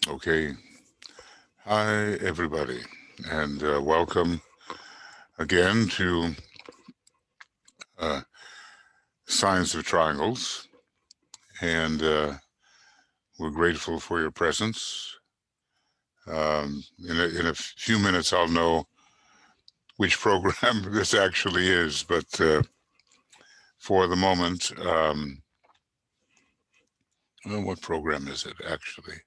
Okay. Hi, everybody, and welcome again to Science of Triangles. And we're grateful for your presence. In a few minutes, I'll know which program this actually is, but for the moment, well, what program is it actually?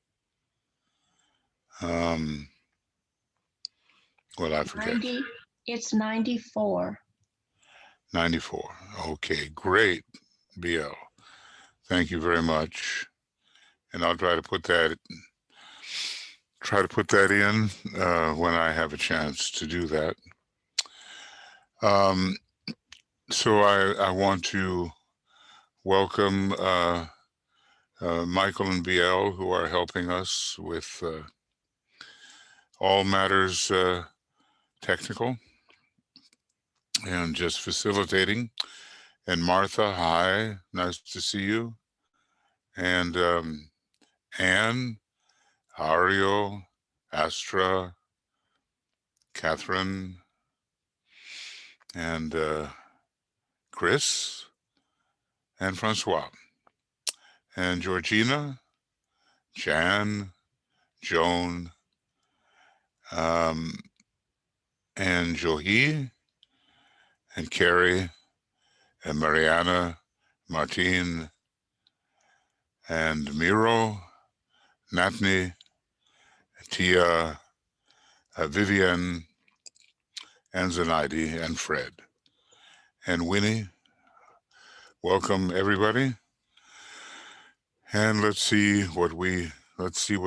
Well, I forget. 90, it's 94. 94. Okay, great, BL. Thank you very much. And I'll try to put that in when I have a chance to do that. So I want to welcome Michael and BL, who are helping us with all matters technical and just facilitating. And Martha, hi, nice to see you. And Anne, Ario, Astra, Catherine, and Chris, and Francois, and Georgina, Jan, Joan, and Johi, and Carrie, and Mariana, Martine, and Miro, Natni, Tia, Vivian, and Zenaidi, and Fred, and Winnie. Welcome, everybody. And let's see what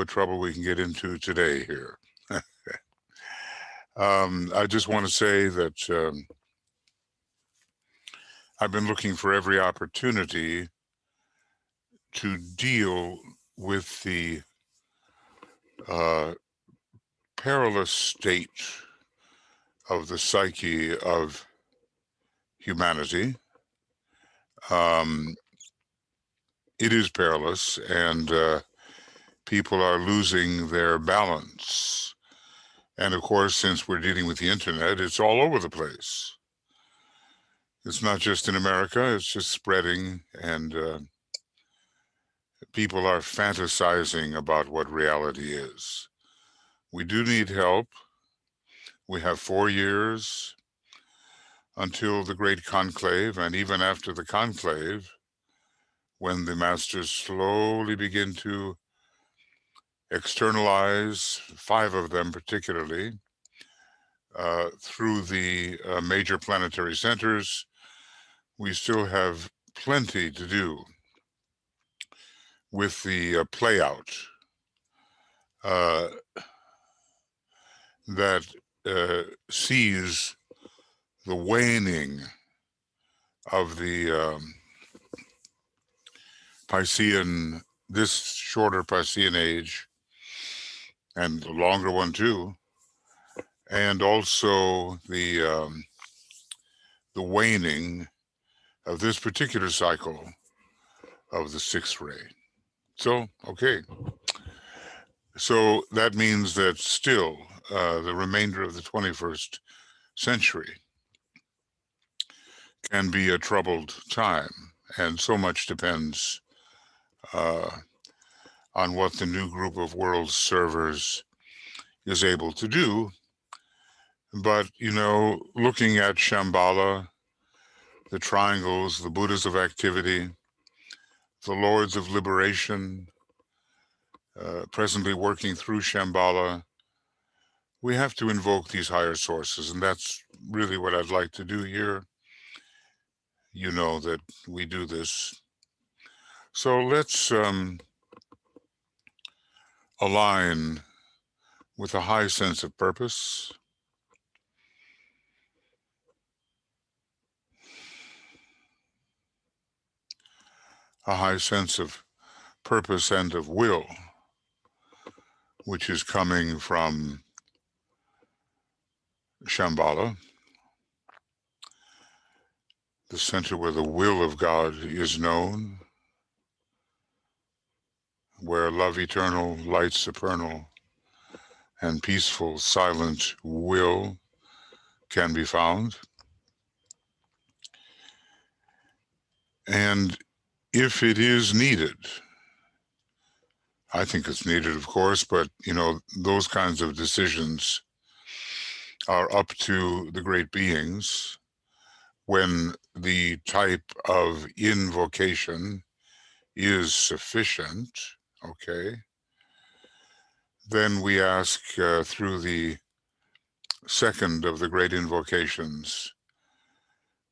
trouble we can get into today here. I just want to say that I've been looking for every opportunity to deal with the perilous state of the psyche of humanity. It is perilous, and people are losing their balance. And of course, since we're dealing with the internet, it's all over the place. It's not just in America, it's just spreading, and people are fantasizing about what reality is. We do need help. We have 4 years until the Great Conclave, and even after the conclave, when the masters slowly begin to externalize, 5 of them particularly, through the major planetary centers, we still have plenty to do with the play out that sees the waning of the Piscean, this shorter Piscean age, and the longer one too, and also the waning of this particular cycle of the 6th ray. So, okay. So that means that still the remainder of the 21st century can be a troubled time, and so much depends on what the new group of world servers is able to do. But, you know, looking at Shamballa, the triangles, the Buddhas of activity, the Lords of liberation, presently working through Shamballa, we have to invoke these higher sources, and that's really what I'd like to do here. You know that we do this. So let's align with a high sense of purpose. A high sense of purpose and of will, which is coming from Shambhala, the center where the will of God is known, where love eternal, light supernal, and peaceful, silent will can be found. And if it is needed, I think it's needed, of course, but, those kinds of decisions are up to the great beings. When the type of invocation is sufficient, okay, then we ask through the second of the great invocations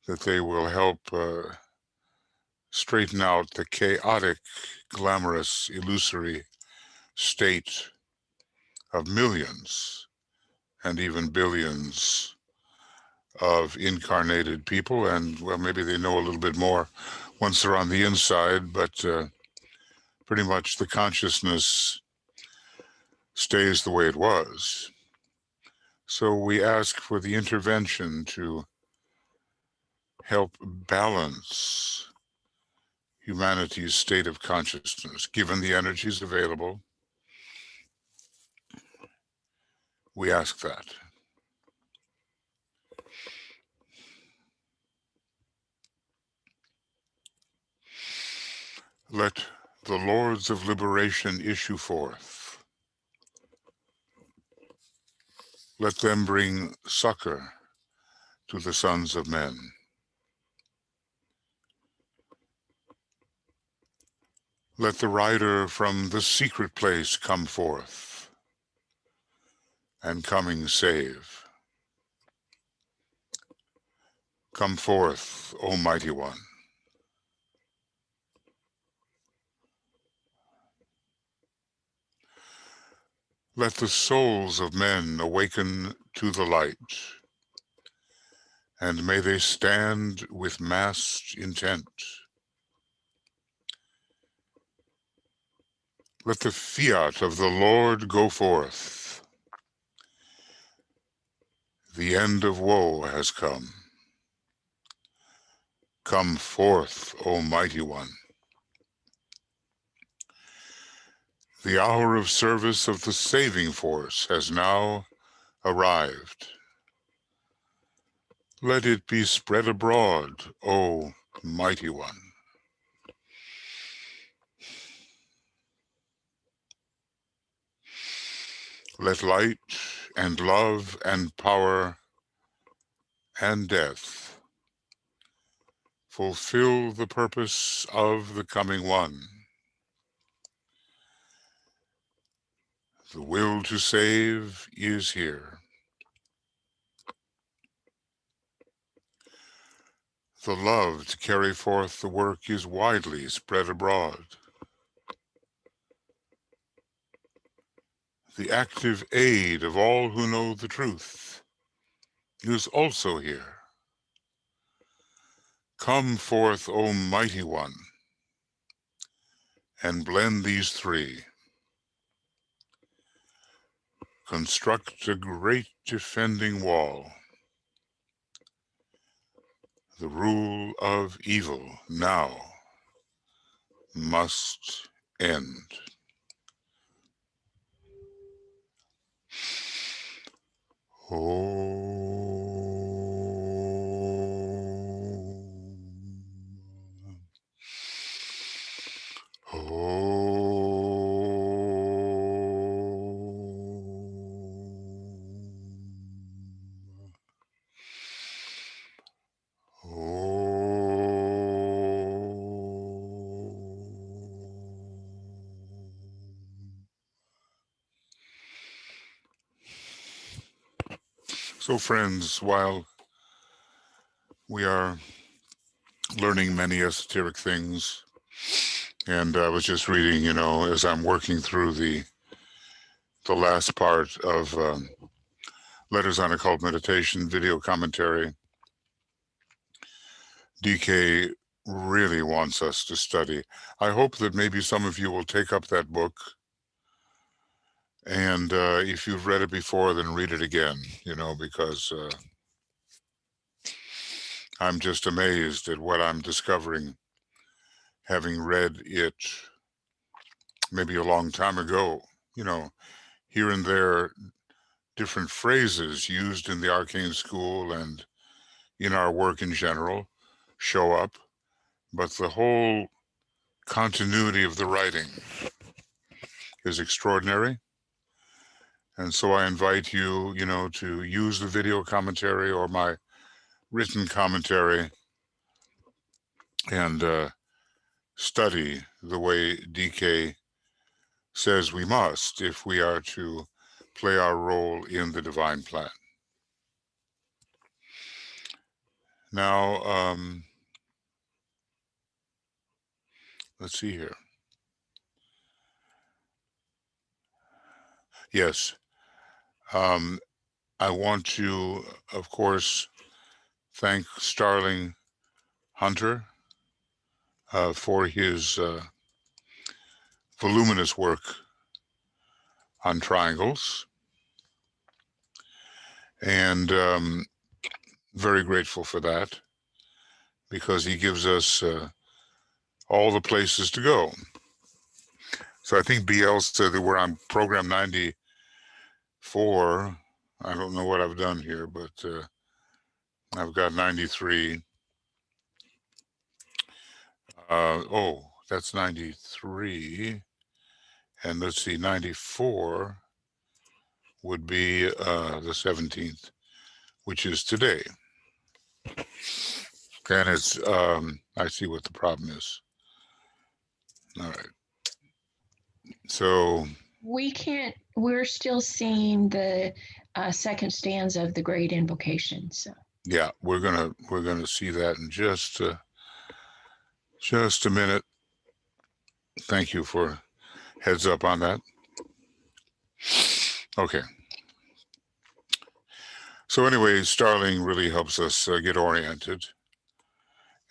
that they will help straighten out the chaotic, glamorous, illusory state of millions and even billions of incarnated people. And, well, maybe they know a little bit more once they're on the inside, but pretty much the consciousness stays the way it was. So we ask for the intervention to help balance humanity's state of consciousness, given the energies available. We ask that. Let the Lords of Liberation issue forth. Let them bring succor to the sons of men. Let the rider from the secret place come forth, and coming save. Come forth, O Mighty One. Let the souls of men awaken to the light, and may they stand with massed intent. Let the fiat of the Lord go forth. The end of woe has come. Come forth, O Mighty One. The hour of service of the saving force has now arrived. Let it be spread abroad, O Mighty One. Let light and love and power and death fulfill the purpose of the coming one. The will to save is here. The love to carry forth the work is widely spread abroad. The active aid of all who know the truth is also here. Come forth, O Mighty One, and blend these three. Construct a great defending wall. The rule of evil now must end. So, friends, while we are learning many esoteric things, and I was just reading, as I'm working through the last part of Letters on Occult Meditation video commentary, DK really wants us to study. I hope that maybe some of you will take up that book, and if you've read it before, then read it again, because I'm just amazed at what I'm discovering, having read it maybe a long time ago, here and there, different phrases used in the arcane school and in our work in general show up, but the whole continuity of the writing is extraordinary. And so I invite you, to use the video commentary or my written commentary and study the way DK says we must if we are to play our role in the divine plan. Now, let's see here. Yes, I want to, of course, thank Starling Hunter for his voluminous work on triangles, and very grateful for that, because he gives us all the places to go. So I think BL said that we're on program 94. I don't know what I've done here, but I've got 93. Oh, that's 93. And let's see, 94 would be the 17th, which is today. And it's, I see what the problem is. All right. So we're still seeing the second stanza of the Great Invocation. So yeah, we're gonna see that in just a minute. Thank you for heads up on that. Okay. So anyway, Starling really helps us get oriented.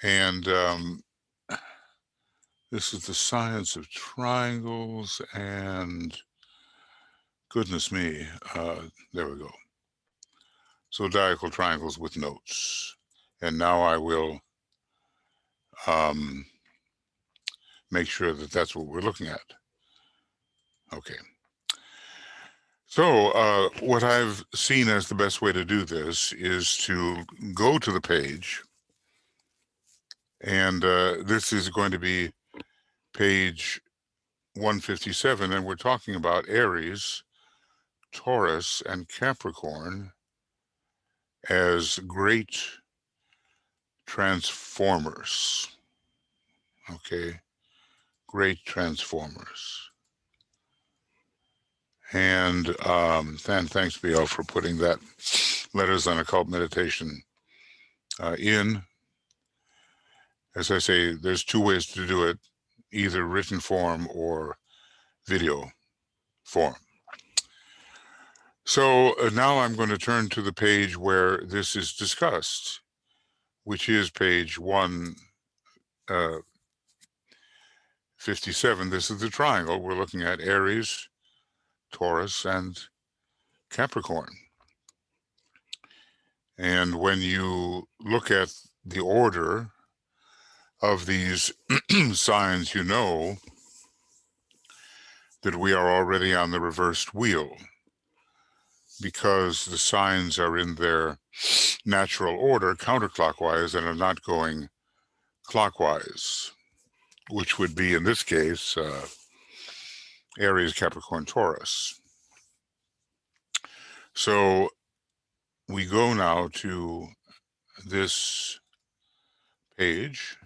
And this is the science of triangles, and goodness me, there we go. Zodiacal triangles with notes. And now I will make sure that that's what we're looking at. Okay. So what I've seen as the best way to do this is to go to the page, and this is going to be page 157, and we're talking about Aries, Taurus, and Capricorn as great transformers. Okay, great transformers. And thanks, BL, for putting that Letters on Occult Meditation in. As I say, there's two ways to do it, either written form or video form. So now I'm going to turn to the page where this is discussed, which is page 157. This is the triangle. We're looking at Aries, Taurus, and Capricorn. And when you look at the order of these signs, you know that we are already on the reversed wheel, because the signs are in their natural order counterclockwise and are not going clockwise, which would be, in this case, Aries, Capricorn, Taurus. So we go now to this page,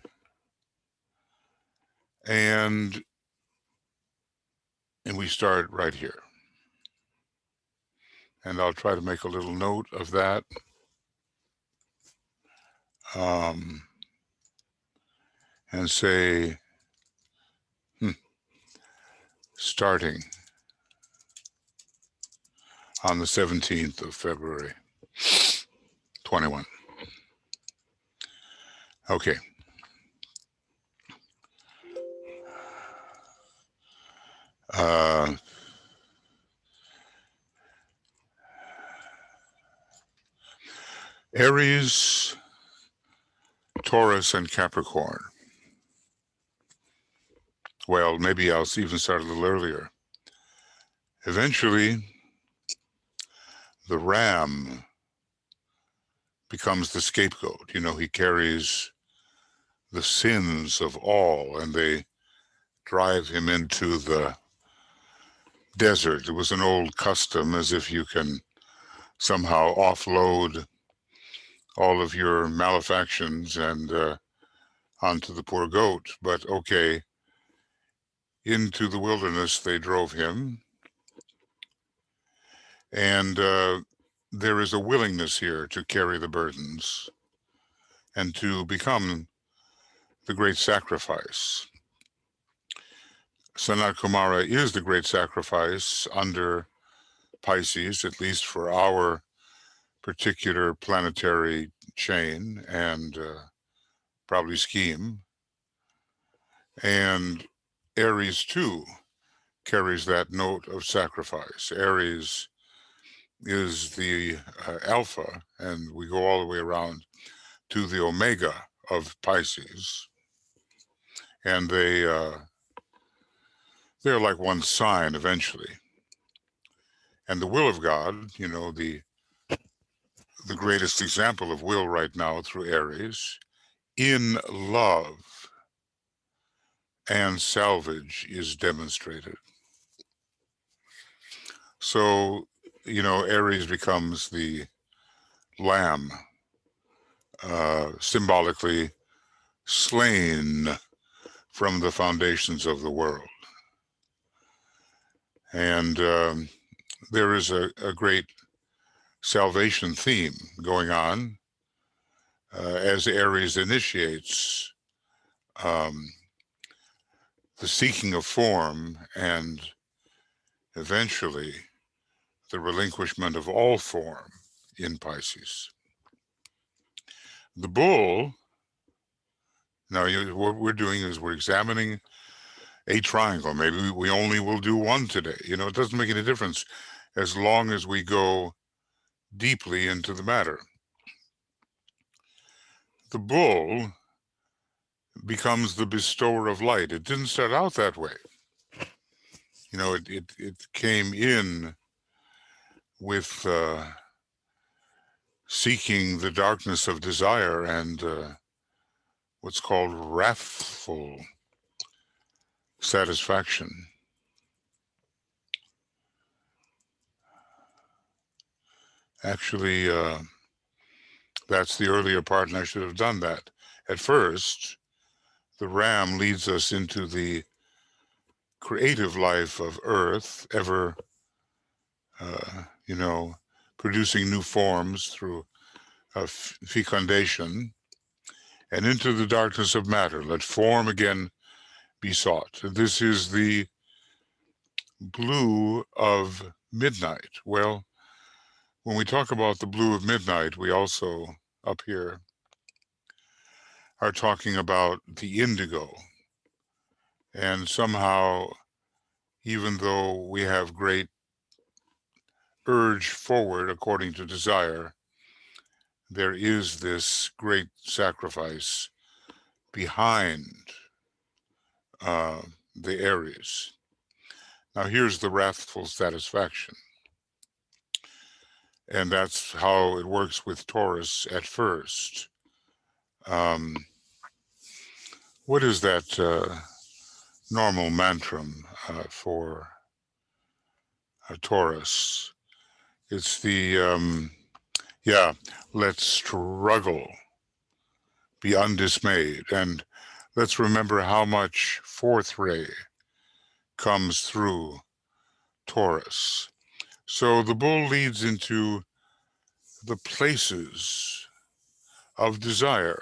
and we start right here. And I'll try to make a little note of that. And say, starting on the 17th of February, 21. Okay. Aries, Taurus, and Capricorn Well, maybe I'll even start a little earlier. Eventually, the ram becomes the scapegoat. You know, he carries the sins of all, and they drive him into the desert. It was an old custom, as if you can somehow offload all of your malefactions and onto the poor goat. But okay, into the wilderness they drove him, and there is a willingness here to carry the burdens and to become the great sacrifice. Sanat Kumara is the great sacrifice under Pisces, at least for our particular planetary chain and probably scheme. And Aries, too, carries that note of sacrifice. Aries is the alpha, and we go all the way around to the omega of Pisces. And they're like one sign eventually. And the will of God, you know, the greatest example of will right now through Aries, in love and salvage is demonstrated. So, you know, Aries becomes the lamb, symbolically slain from the foundations of the world. And there is a great salvation theme going on as Aries initiates the seeking of form and eventually the relinquishment of all form in Pisces. The bull, now what we're doing is we're examining a triangle. Maybe we only will do one today. You know, it doesn't make any difference as long as we go deeply into the matter. The bull becomes the bestower of light. It didn't start out that way. You know, it came in with seeking the darkness of desire and what's called wrathful satisfaction. Actually, that's the earlier part, and I should have done that. At first, the ram leads us into the creative life of Earth, ever, you know, producing new forms through fecundation, and into the darkness of matter. Let form again be sought. This is the blue of midnight. Well, when we talk about the blue of midnight, we also, up here, are talking about the indigo. And somehow, even though we have great urge forward according to desire, there is this great sacrifice behind the Aries. Now here's the wrathful satisfaction. And that's how it works with Taurus at first. What is that normal mantra for Taurus? It's the, let's struggle, be undismayed. And let's remember how much fourth ray comes through Taurus. So the bull leads into the places of desire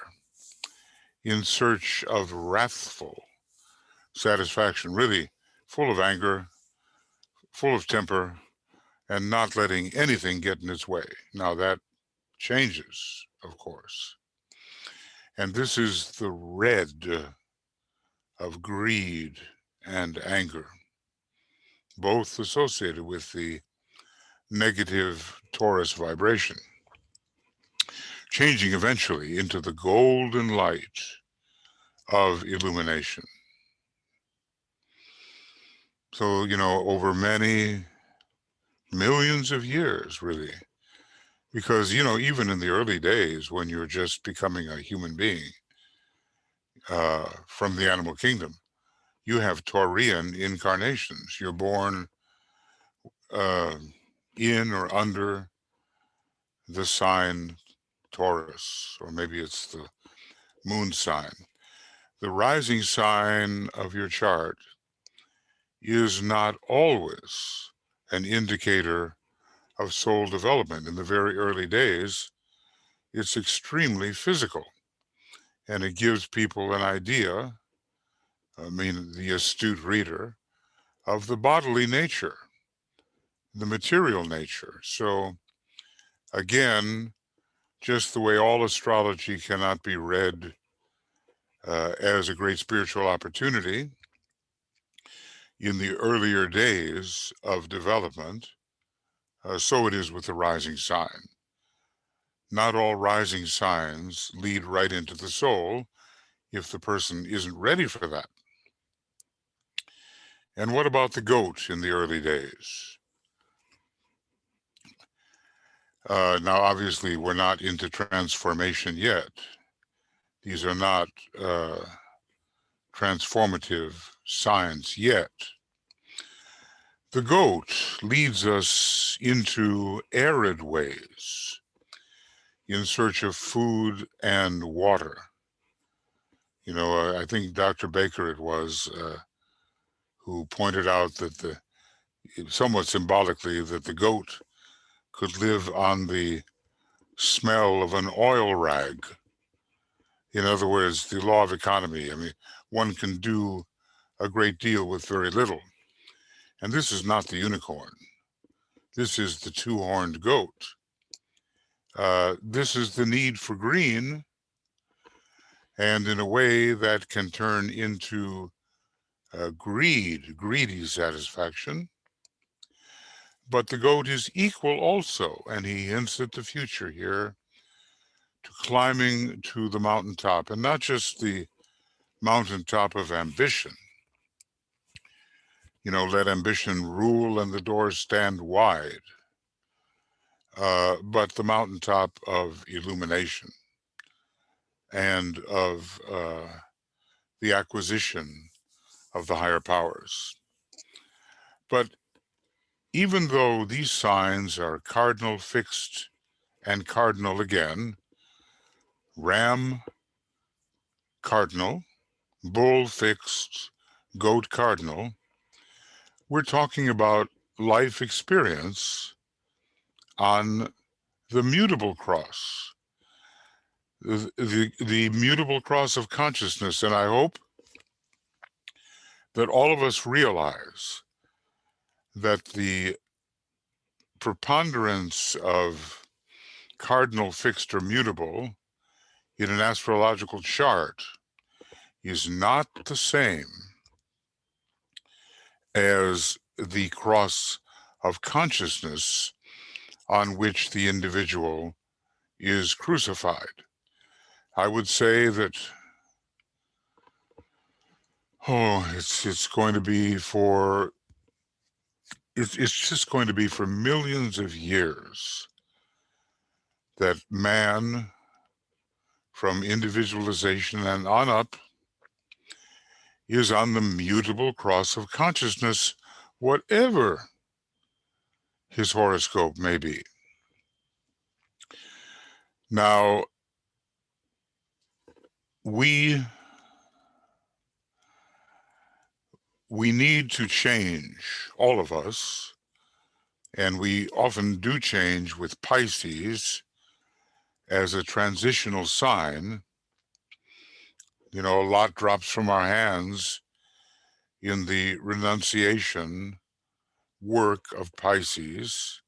in search of wrathful satisfaction, really full of anger, full of temper, and not letting anything get in its way. Now that changes, of course. And this is the red of greed and anger, both associated with the negative Taurus vibration, changing eventually into the golden light of illumination. So, over many millions of years, really. Because, even in the early days when you're just becoming a human being from the animal kingdom, you have Taurian incarnations. You're born uh, in or under the sign Taurus, or maybe it's the moon sign. The rising sign of your chart is not always an indicator of soul development. In the very early days, it's extremely physical, and it gives people an idea, the astute reader, of the bodily nature, the material nature. So again, just the way all astrology cannot be read as a great spiritual opportunity in the earlier days of development, so it is with the rising sign. Not all rising signs lead right into the soul if the person isn't ready for that. And what about the goat in the early days? Now, obviously, we're not into transformation yet. These are not transformative signs yet. The goat leads us into arid ways in search of food and water. I think Dr. Baker it was who pointed out that somewhat symbolically, that the goat could live on the smell of an oil rag. In other words, the law of economy. I mean, one can do a great deal with very little. And this is not the unicorn. This is the two-horned goat. This is the need for green, and in a way that can turn into greedy satisfaction. But the goat is equal also, and he hints at the future here, to climbing to the mountaintop, and not just the mountaintop of ambition. Let ambition rule and the doors stand wide, but the mountaintop of illumination and of the acquisition of the higher powers. But even though these signs are cardinal, fixed, and cardinal again, ram, cardinal, bull, fixed, goat, cardinal, we're talking about life experience on the mutable cross, the mutable cross of consciousness. And I hope that all of us realize that the preponderance of cardinal, fixed, or mutable in an astrological chart is not the same as the cross of consciousness on which the individual is crucified. I would say that, it's going to be for, it's just going to be for millions of years that man, from individualization and on up, is on the mutable cross of consciousness, whatever his horoscope may be. Now, we need to change, all of us, and we often do change with Pisces as a transitional sign. A lot drops from our hands in the renunciation work of Pisces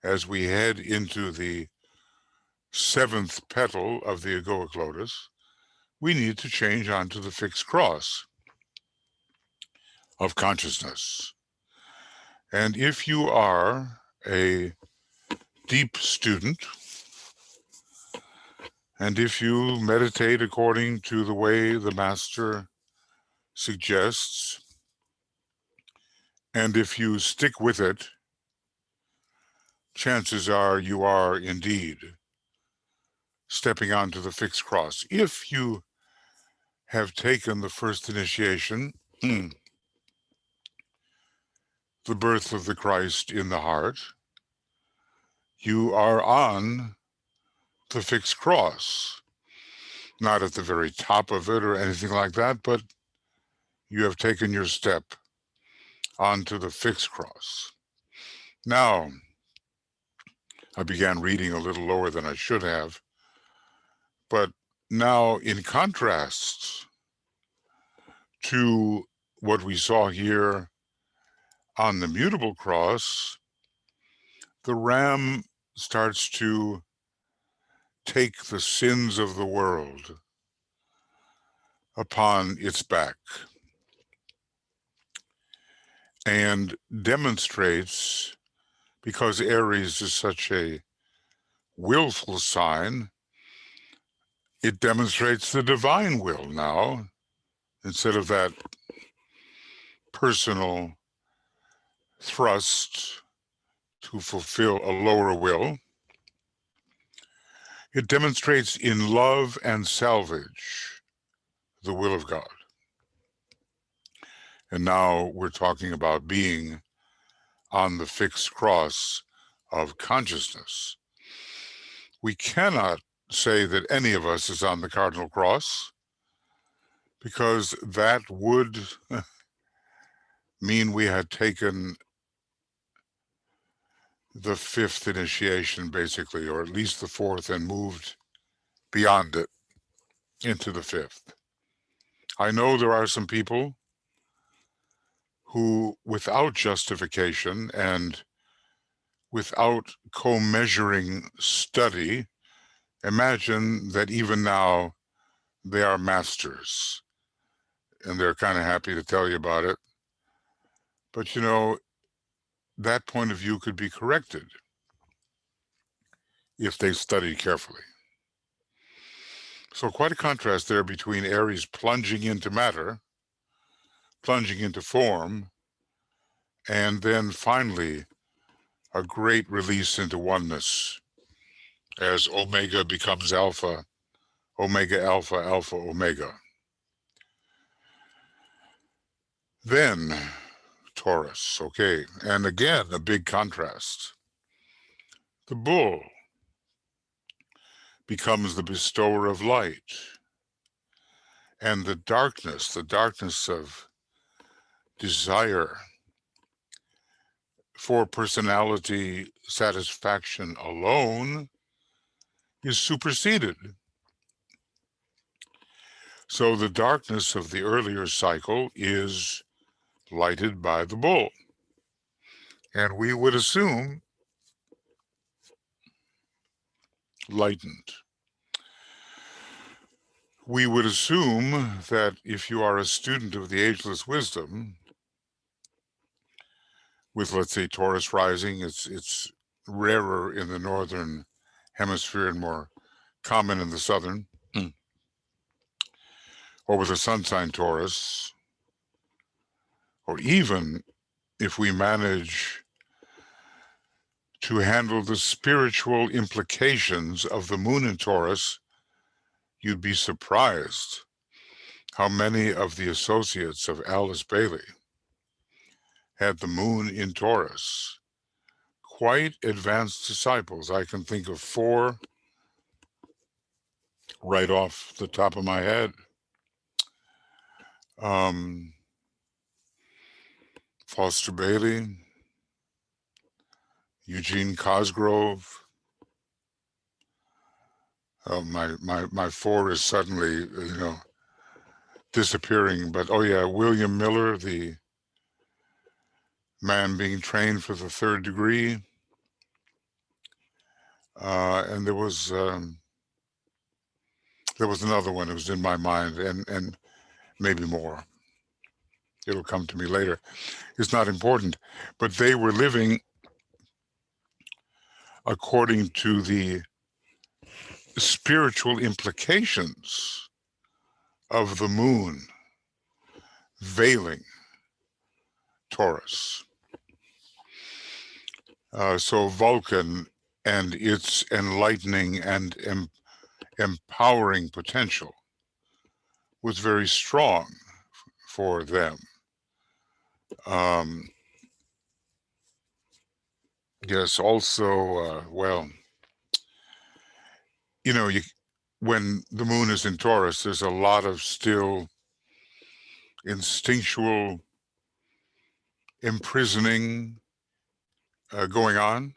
as we head into the seventh petal of the egoic lotus. We need to change onto the fixed cross of consciousness. And if you are a deep student, and if you meditate according to the way the master suggests, And if you stick with it, chances are you are indeed stepping onto the fixed cross. If you have taken the first initiation, the birth of the Christ in the heart, you are on the fixed cross. Not at the very top of it or anything like that, but you have taken your step onto the fixed cross. Now, I began reading a little lower than I should have, but now in contrast to what we saw here on the Mutable Cross, the ram starts to take the sins of the world upon its back and demonstrates, because Aries is such a willful sign, it demonstrates the divine will now, instead of that personal thrust to fulfill a lower will. It demonstrates in love and salvage the will of God. And now we're talking about being on the fixed cross of consciousness. We cannot say that any of us is on the cardinal cross, because that would mean we had taken the fifth initiation, basically, or at least the fourth, and moved beyond it into the fifth. I know there are some people who, without justification and without co-measuring study, imagine that even now they are masters, and they're kind of happy to tell you about it. But you know, that point of view could be corrected if they studied carefully. So quite a contrast there between Aries plunging into matter, plunging into form, and then finally a great release into oneness as Omega becomes Alpha, Omega Alpha, Alpha Omega. Then Taurus, okay, and again a big contrast. The bull becomes the bestower of light, and the darkness of desire for personality satisfaction alone is superseded. So the darkness of the earlier cycle is lighted by the bull. And we would assume lightened. We would assume that if you are a student of the ageless wisdom, with, let's say, Taurus rising, it's rarer in the northern hemisphere and more common in the southern, or with a sun sign Taurus, or even if we manage to handle the spiritual implications of the moon in Taurus, you'd be surprised how many of the associates of Alice Bailey had the moon in Taurus. Quite advanced disciples. I can think of 4 right off the top of my head. Foster Bailey, Eugene Cosgrove. My 4 is suddenly, disappearing. But oh yeah, William Miller, the man being trained for the 3rd degree. And there was another one that was in my mind, and maybe more. It'll come to me later. It's not important, but they were living according to the spiritual implications of the moon veiling Taurus. So Vulcan and its enlightening and empowering potential was very strong for them. Yes, also, well, you know, when the moon is in Taurus, there's a lot of still instinctual imprisoning going on.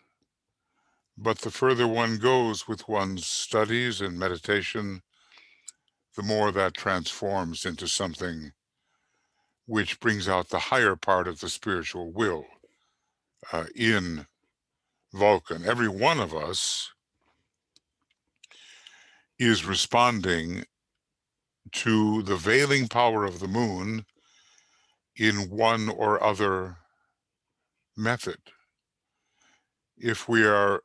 But the further one goes with one's studies and meditation, the more that transforms into something which brings out the higher part of the spiritual will in Vulcan. Every one of us is responding to the veiling power of the moon in one or other method. If we are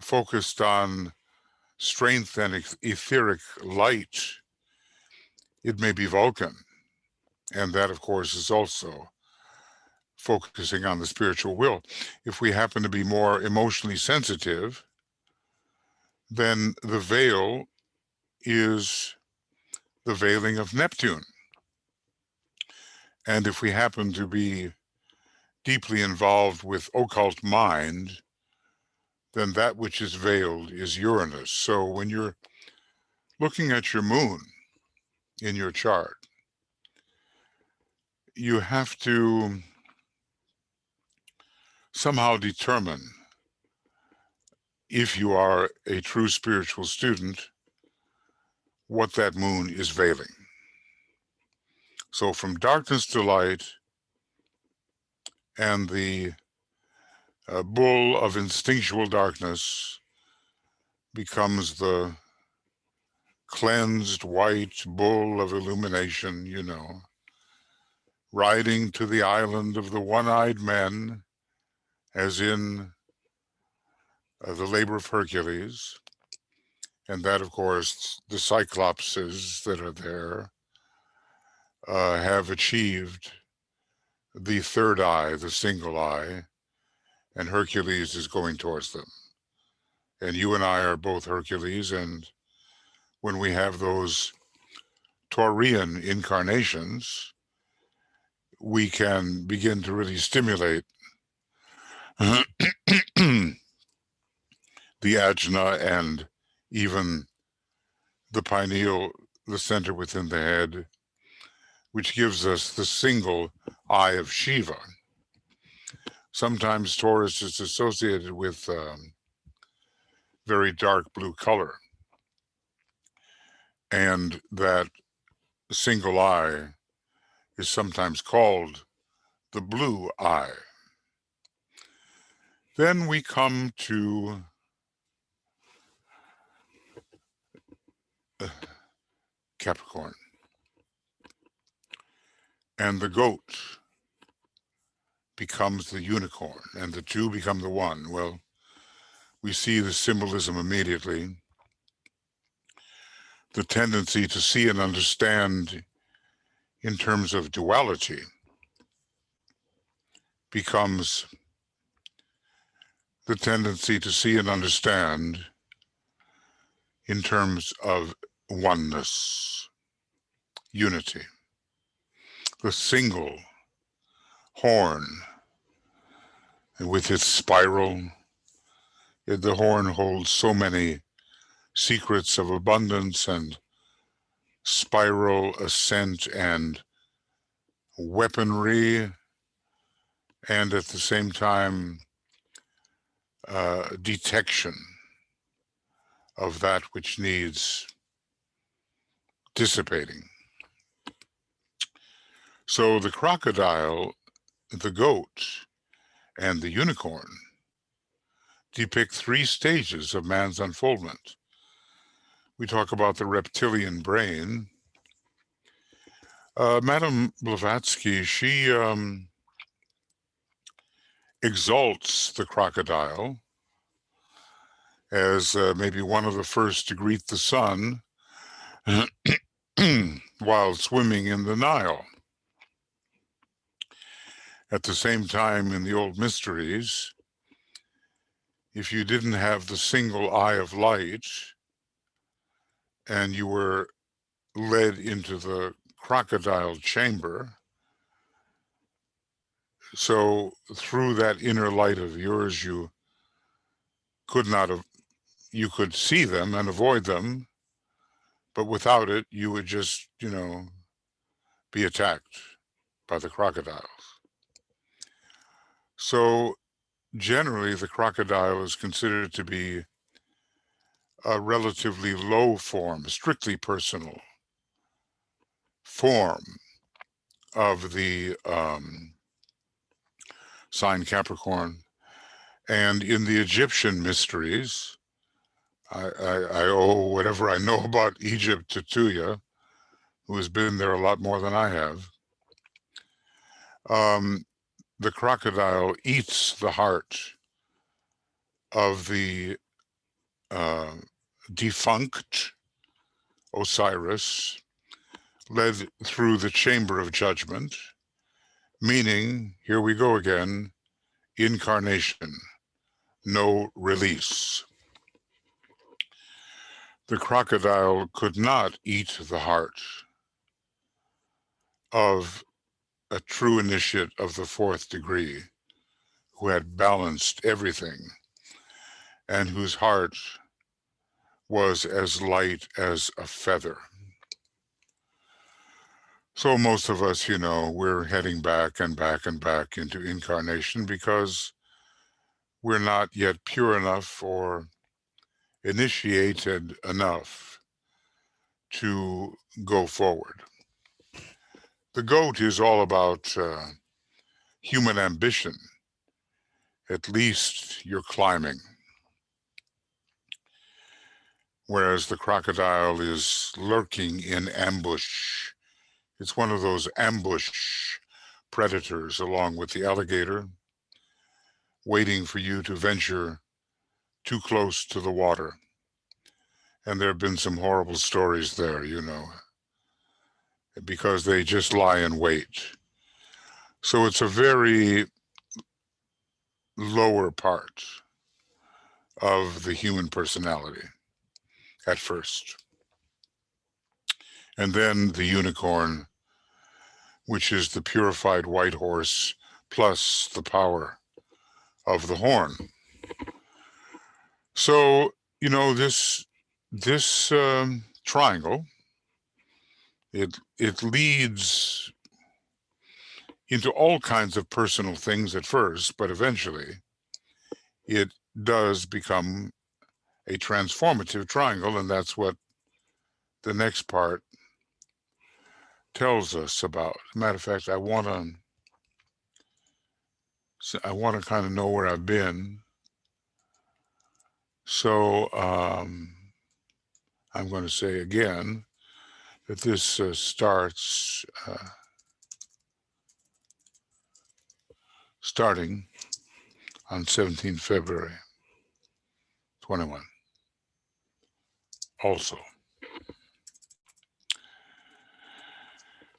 focused on strength and etheric light, it may be Vulcan. And that, of course, is also focusing on the spiritual will. If we happen to be more emotionally sensitive, then the veil is the veiling of Neptune. And if we happen to be deeply involved with occult mind, then that which is veiled is Uranus. So when you're looking at your moon in your chart, you have to somehow determine, if you are a true spiritual student, what that moon is veiling. So from darkness to light, and the bull of instinctual darkness becomes the cleansed white bull of illumination, you know, riding to the island of the one-eyed men, as in the labor of Hercules. And that, of course, the Cyclopses that are there have achieved the third eye, the single eye, and Hercules is going towards them. And you and I are both Hercules, and when we have those Taurian incarnations, we can begin to really stimulate the ajna and even the pineal, the center within the head, which gives us the single eye of Shiva. Sometimes Taurus is associated with very dark blue color, and that single eye is sometimes called the blue eye. Then we come to Capricorn, and the goat becomes the unicorn, and the two become the one. Well, we see the symbolism immediately. The tendency to see and understand in terms of duality becomes the tendency to see and understand in terms of oneness, unity. The single horn, and with its spiral, the horn holds so many secrets of abundance and spiral ascent and weaponry, and at the same time detection of that which needs dissipating. So the crocodile, the goat, and the unicorn depict three stages of man's unfoldment. We talk about the reptilian brain. Madame Blavatsky, she exalts the crocodile as maybe one of the first to greet the sun while swimming in the Nile. At the same time, in the old mysteries, if you didn't have the single eye of light and you were led into the crocodile chamber, so through that inner light of yours, you could not have, you could see them and avoid them, but without it, you would just, be attacked by the crocodiles. So generally, the crocodile is considered to be a relatively low form, strictly personal form of the sign Capricorn. And in the Egyptian mysteries, I owe whatever I know about Egypt to Tuya, who has been there a lot more than I have. The crocodile eats the heart of the defunct Osiris, led through the chamber of judgment, meaning, here we go again, incarnation, no release. The crocodile could not eat the heart of a true initiate of the fourth degree who had balanced everything and whose heart was as light as a feather. So most of us, we're heading back and back and back into incarnation because we're not yet pure enough or initiated enough to go forward. The goat is all about human ambition. At least you're climbing. Whereas the crocodile is lurking in ambush. It's one of those ambush predators along with the alligator, waiting for you to venture too close to the water. And there have been some horrible stories there, because they just lie in wait. So it's a very lower part of the human personality at first. And then the unicorn, which is the purified white horse plus the power of the horn. So, this triangle, it leads into all kinds of personal things at first, but eventually it does become a transformative triangle, and that's what the next part tells us about. As a matter of fact, I want to kind of know where I've been. So I'm going to say again that this starts starting on 17 February 21. Also,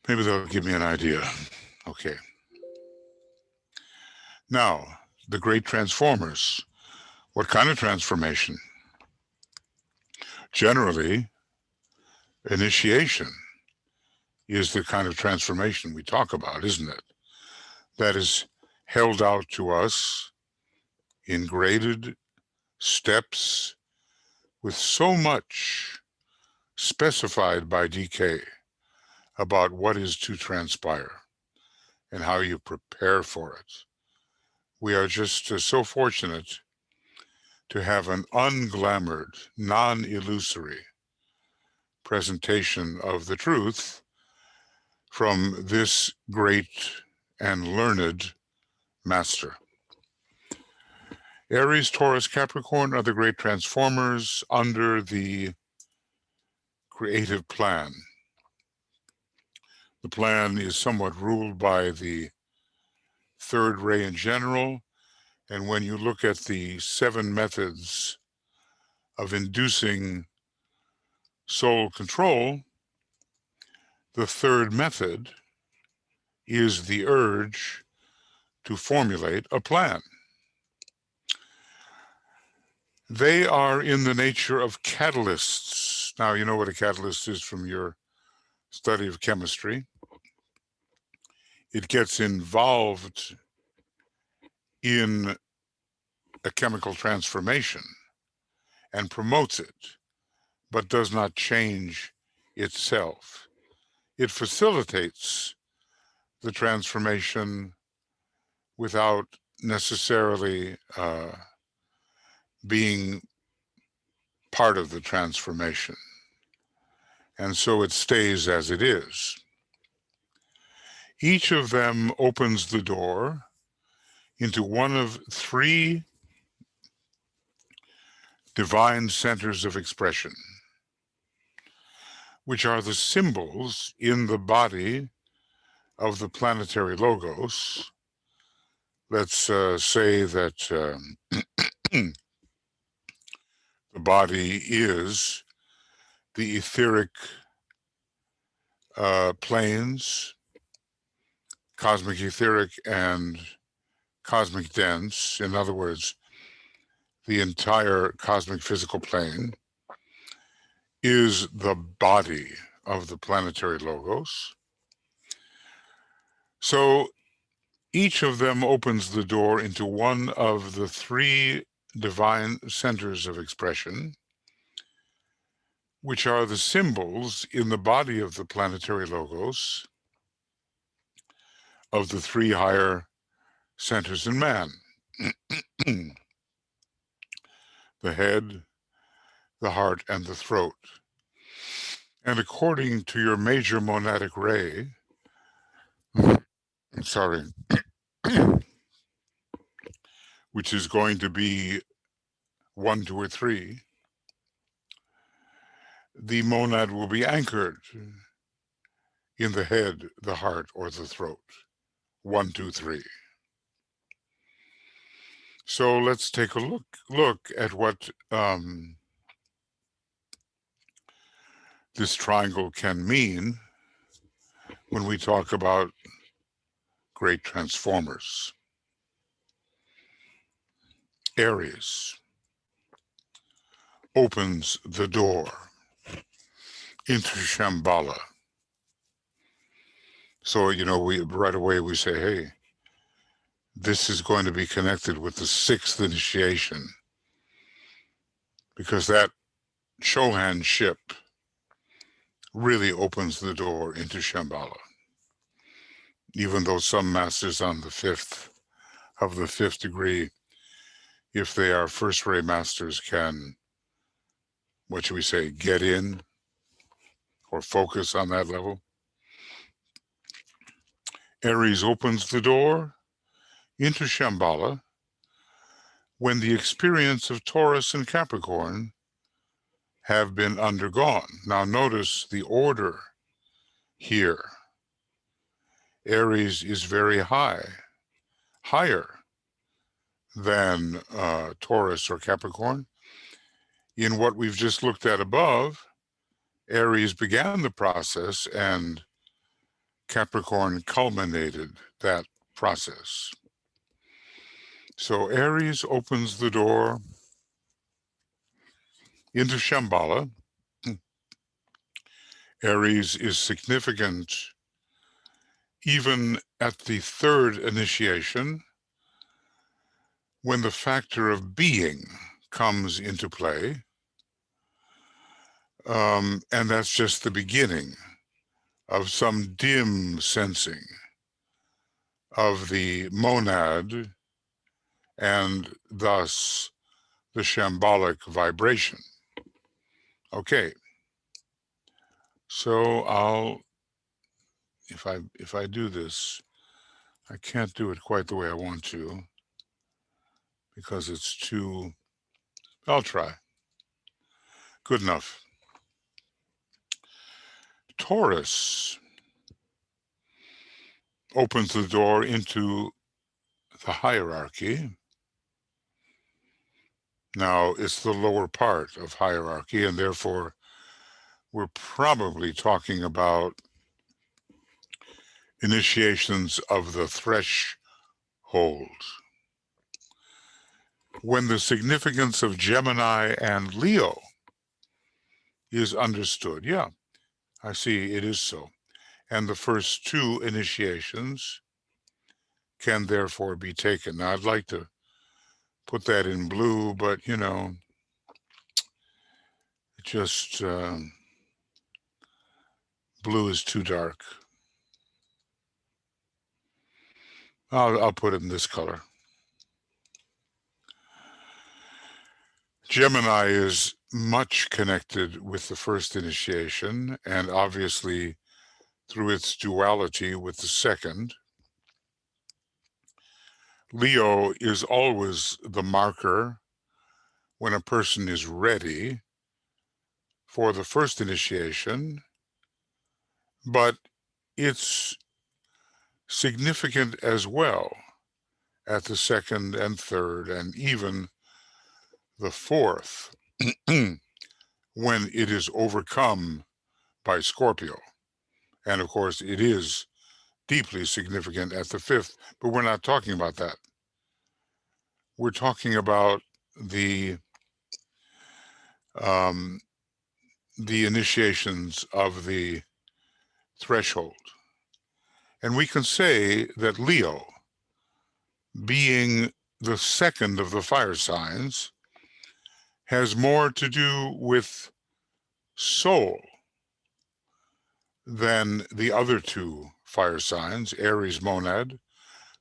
maybe they'll give me an idea. Okay. Now, the great transformers. What kind of transformation? Generally, initiation is the kind of transformation we talk about, isn't it? That is held out to us in graded steps with so much specified by DK about what is to transpire and how you prepare for it. We are just so fortunate to have an unglamoured, non-illusory presentation of the truth from this great and learned master. Aries, Taurus, Capricorn are the great transformers under the creative plan. The plan is somewhat ruled by the third ray in general, and when you look at the 7 methods of inducing soul control, the third method is the urge to formulate a plan. They are in the nature of catalysts. Now, you know what a catalyst is from your study of chemistry. It gets involved in a chemical transformation and promotes it, but does not change itself. It facilitates the transformation without necessarily being part of the transformation. And so it stays as it is. Each of them opens the door into one of three divine centers of expression, which are the symbols in the body of the planetary logos. Let's say that the body is the etheric planes, cosmic etheric and cosmic dense. In other words, the entire cosmic physical plane is the body of the planetary logos. So each of them opens the door into one of the three divine centers of expression, which are the symbols in the body of the planetary logos of the three higher centers in man. The head, the heart, and the throat. And according to your major monadic ray, which is going to be 1, 2, or 3, the monad will be anchored in the head, the heart, or the throat. 1, 2, 3. So let's take a look at what this triangle can mean when we talk about great transformers. Aries opens the door into Shamballa. So, you know, we right away we say, hey, this is going to be connected with the 6th initiation, because that Chohan ship really opens the door into Shambhala. Even though some masters on the 5th of the 5th degree, if they are first ray masters, can, what should we say, get in or focus on that level. Aries opens the door into Shambhala when the experience of Taurus and Capricorn have been undergone. Now notice the order here. Aries is very high, higher than Taurus or Capricorn. In what we've just looked at above, Aries began the process and Capricorn culminated that process. So Aries opens the door into Shambhala. Aries is significant even at the 3rd initiation, when the factor of being comes into play. And that's just the beginning of some dim sensing of the monad and thus the shambolic vibration. Okay, so if I do this, I can't do it quite the way I want to because it's too, I'll try. Good enough. Taurus opens the door into the hierarchy. Now, it's the lower part of hierarchy, and therefore we're probably talking about initiations of the threshold hold. When the significance of Gemini and Leo is understood, yeah, I see it is so. And the first two initiations can therefore be taken. Now, I'd like to put that in blue, but, you know, just blue is too dark. I'll put it in this color. Gemini is much connected with the first initiation, and obviously through its duality with the second. Leo is always the marker when a person is ready for the first initiation, but it's significant as well at the second and third and even the fourth when it is overcome by Scorpio. And of course, it is deeply significant at the fifth, but we're not talking about that. We're talking about the initiations of the threshold. And we can say that Leo, being the second of the fire signs, has more to do with soul than the other two fire signs, Aries monad,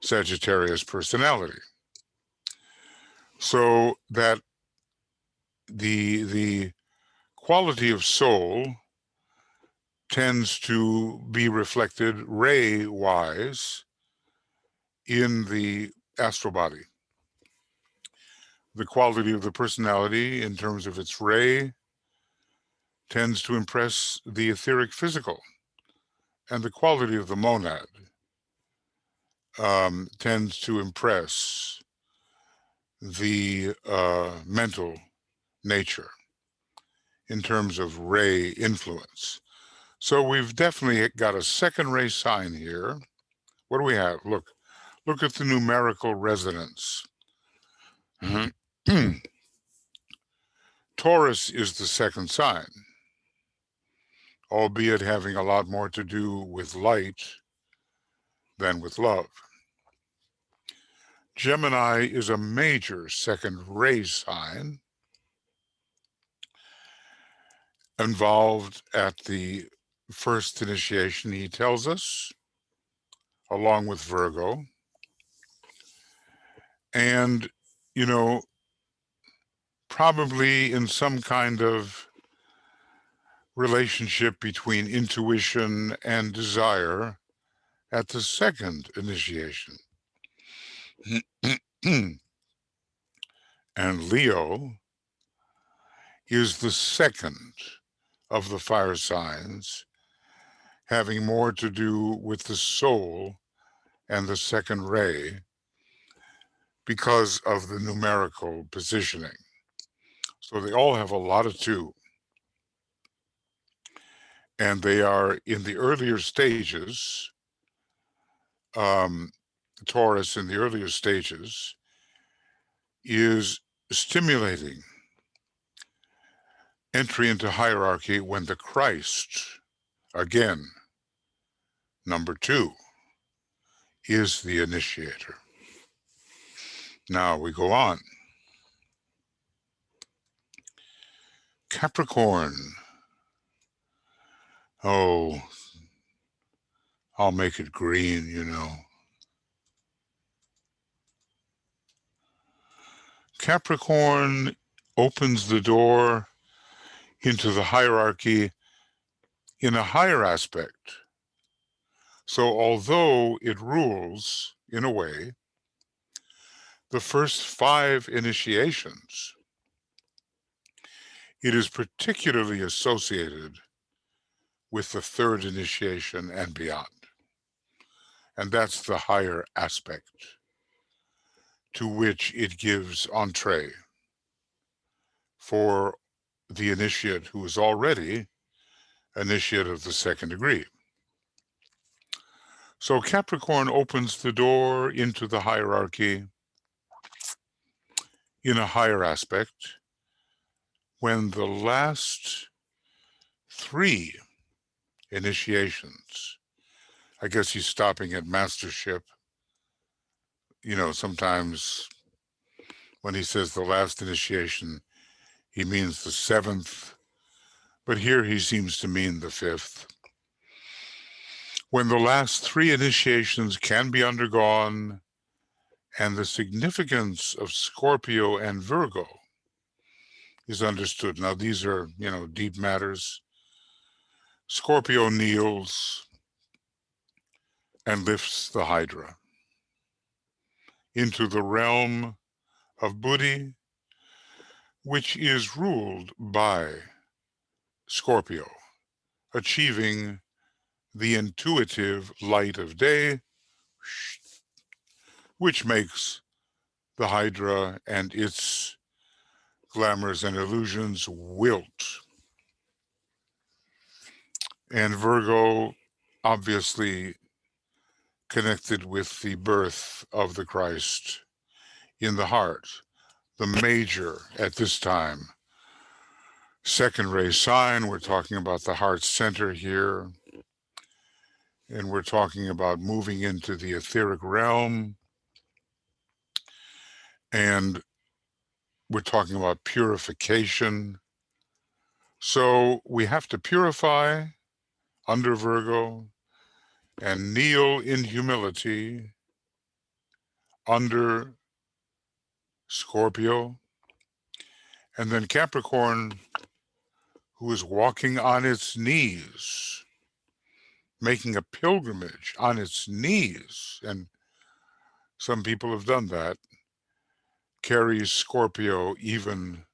Sagittarius personality. So that the quality of soul tends to be reflected ray-wise in the astral body. The quality of the personality in terms of its ray tends to impress the etheric physical, and the quality of the monad tends to impress the mental nature in terms of ray influence. So we've definitely got a second ray sign here. What do we have? Look at the numerical resonance. Taurus is the second sign, albeit having a lot more to do with light than with love. Gemini is a major second ray sign involved at the first initiation, he tells us, along with Virgo. And, you know, probably in some kind of relationship between intuition and desire at the second initiation. And Leo is the second of the fire signs, having more to do with the soul and the second ray because of the numerical positioning. So they all have a lot of two. And they are in the earlier stages, Taurus in the earlier stages is stimulating entry into hierarchy when the Christ, again, number two, is the initiator. Now we go on. Capricorn. Oh, I'll make it green, you know. Capricorn opens the door into the hierarchy in a higher aspect. So although it rules, in a way, the first 5 initiations, it is particularly associated with the third initiation and beyond. And that's the higher aspect to which it gives entree for the initiate who is already initiate of the second degree. So Capricorn opens the door into the hierarchy in a higher aspect when the last 3 initiations, I guess he's stopping at mastership. You know, sometimes when he says the last initiation, he means the 7th, but here he seems to mean the 5th. When the last 3 initiations can be undergone, and the significance of Scorpio and Virgo is understood. Now, these are, deep matters. Scorpio kneels and lifts the Hydra into the realm of Buddhi, which is ruled by Scorpio, achieving the intuitive light of day, which makes the Hydra and its glamours and illusions wilt. And Virgo, obviously connected with the birth of the Christ in the heart, the major, at this time, second ray sign. We're talking about the heart center here, and we're talking about moving into the etheric realm, and we're talking about purification. So we have to purify under Virgo and kneel in humility under Scorpio. And then Capricorn, who is walking on its knees, making a pilgrimage on its knees, and some people have done that, carries Scorpio even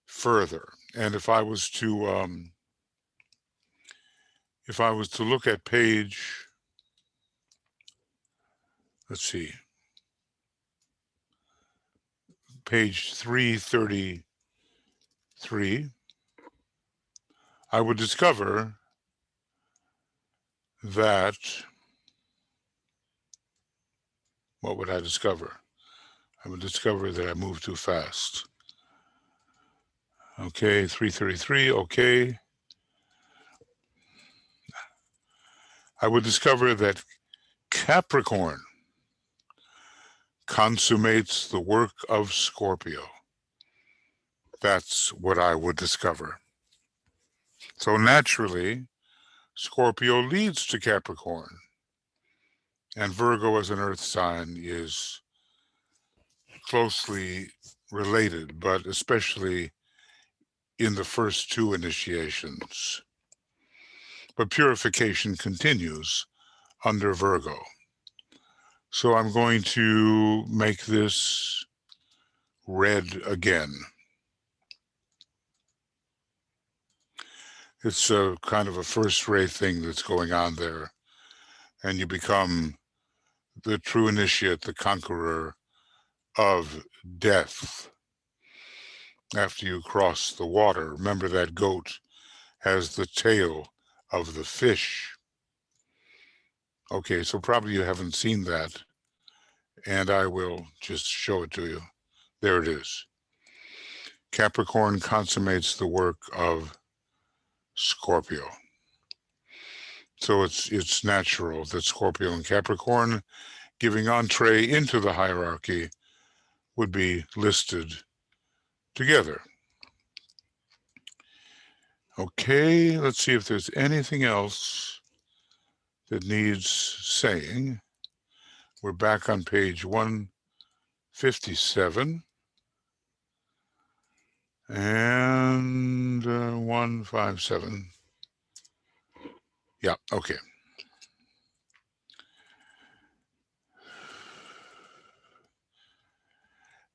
further. And if I was to look at page, let's see, page 333, I would discover that, what would I discover? I would discover that I moved too fast. Okay, 333, okay. I would discover that Capricorn consummates the work of Scorpio. That's what I would discover. So naturally, Scorpio leads to Capricorn, and Virgo as an earth sign is closely related, but especially in the first 2 initiations. But purification continues under Virgo. So I'm going to make this red again. It's a kind of a first-rate thing that's going on there, and you become the true initiate, the conqueror of death after you cross the water. Remember that goat has the tail of the fish. Okay, so probably you haven't seen that, and I will just show it to you. There it is. Capricorn consummates the work of Scorpio. So it's natural that Scorpio and Capricorn, giving entree into the hierarchy, would be listed together. Okay, let's see if there's anything else that needs saying. We're back on page 157 and 157. Yeah, okay.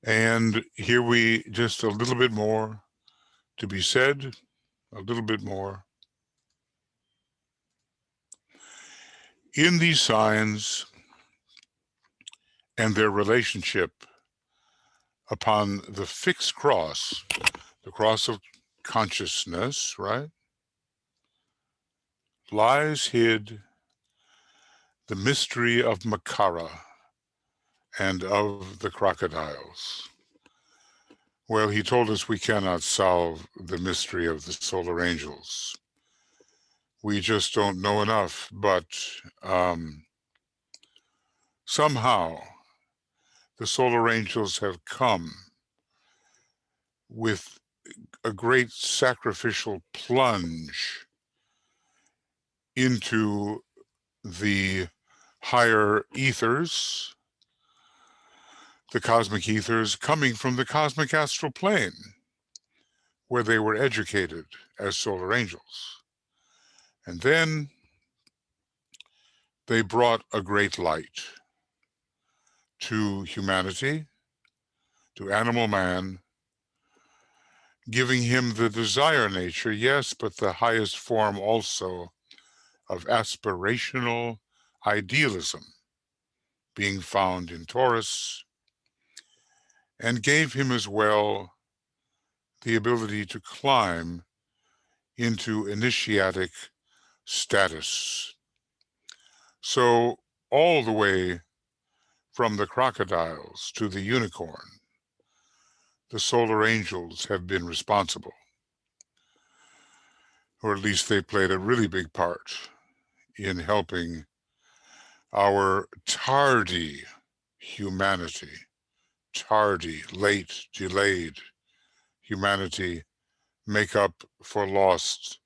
And here we just a little bit more to be said, a little bit more. In these signs and their relationship upon the fixed cross, the cross of consciousness, right, lies hid the mystery of Makara and of the crocodiles. Well, he told us we cannot solve the mystery of the solar angels. We just don't know enough, but somehow the solar angels have come with a great sacrificial plunge into the higher ethers, the cosmic ethers, coming from the cosmic astral plane, where they were educated as solar angels. And then they brought a great light to humanity, to animal man, giving him the desire nature, yes, but the highest form also of aspirational idealism being found in Taurus, and gave him as well the ability to climb into initiatic status. So all the way from the crocodiles to the unicorn, the solar angels have been responsible, or at least they played a really big part in helping our tardy humanity, tardy, late, delayed humanity make up for lost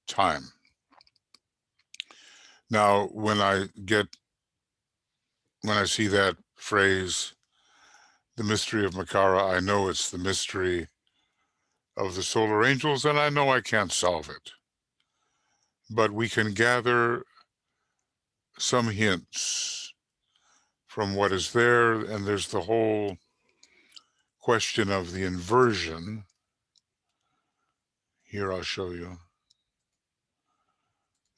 time. Now, when I see that phrase, the mystery of Makara, I know it's the mystery of the solar angels, and I know I can't solve it. But we can gather some hints from what is there, and there's the whole question of the inversion. Here, I'll show you.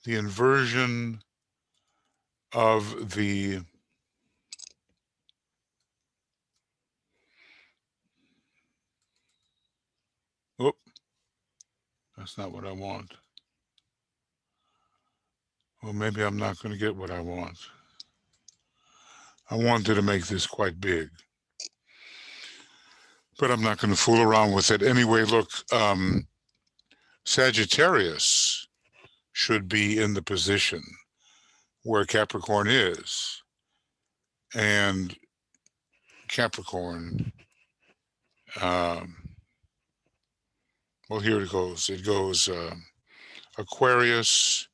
The inversion of the oh, that's not what I want. Well, maybe I'm not going to get what I want. I wanted to make this quite big, but I'm not going to fool around with it. Anyway, look, Sagittarius should be in the position where Capricorn is. And Capricorn, well, here it goes. It goes Aquarius,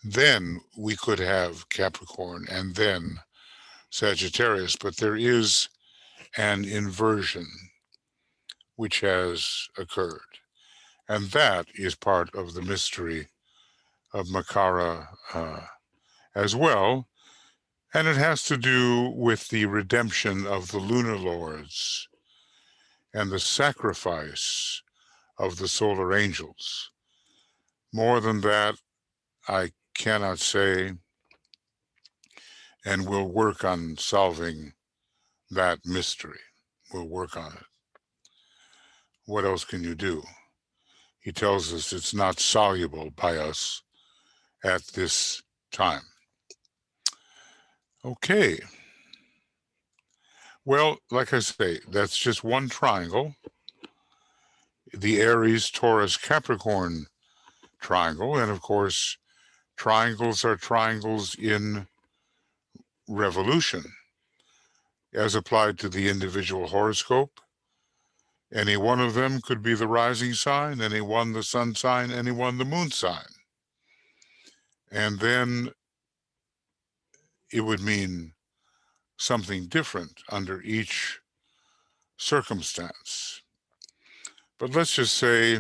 then we could have Capricorn, and then Sagittarius, but there is an inversion which has occurred. And that is part of the mystery of Makara as well. And it has to do with the redemption of the lunar lords and the sacrifice of the solar angels. More than that, I cannot say, and we'll work on solving that mystery. We'll work on it. What else can you do? He tells us it's not soluble by us at this time. Okay. Well, like I say, that's just one triangle. The Aries, Taurus, Capricorn triangle. And of course, triangles are triangles in revolution as applied to the individual horoscope. Any one of them could be the rising sign, any one the sun sign, any one the moon sign. And then it would mean something different under each circumstance. But let's just say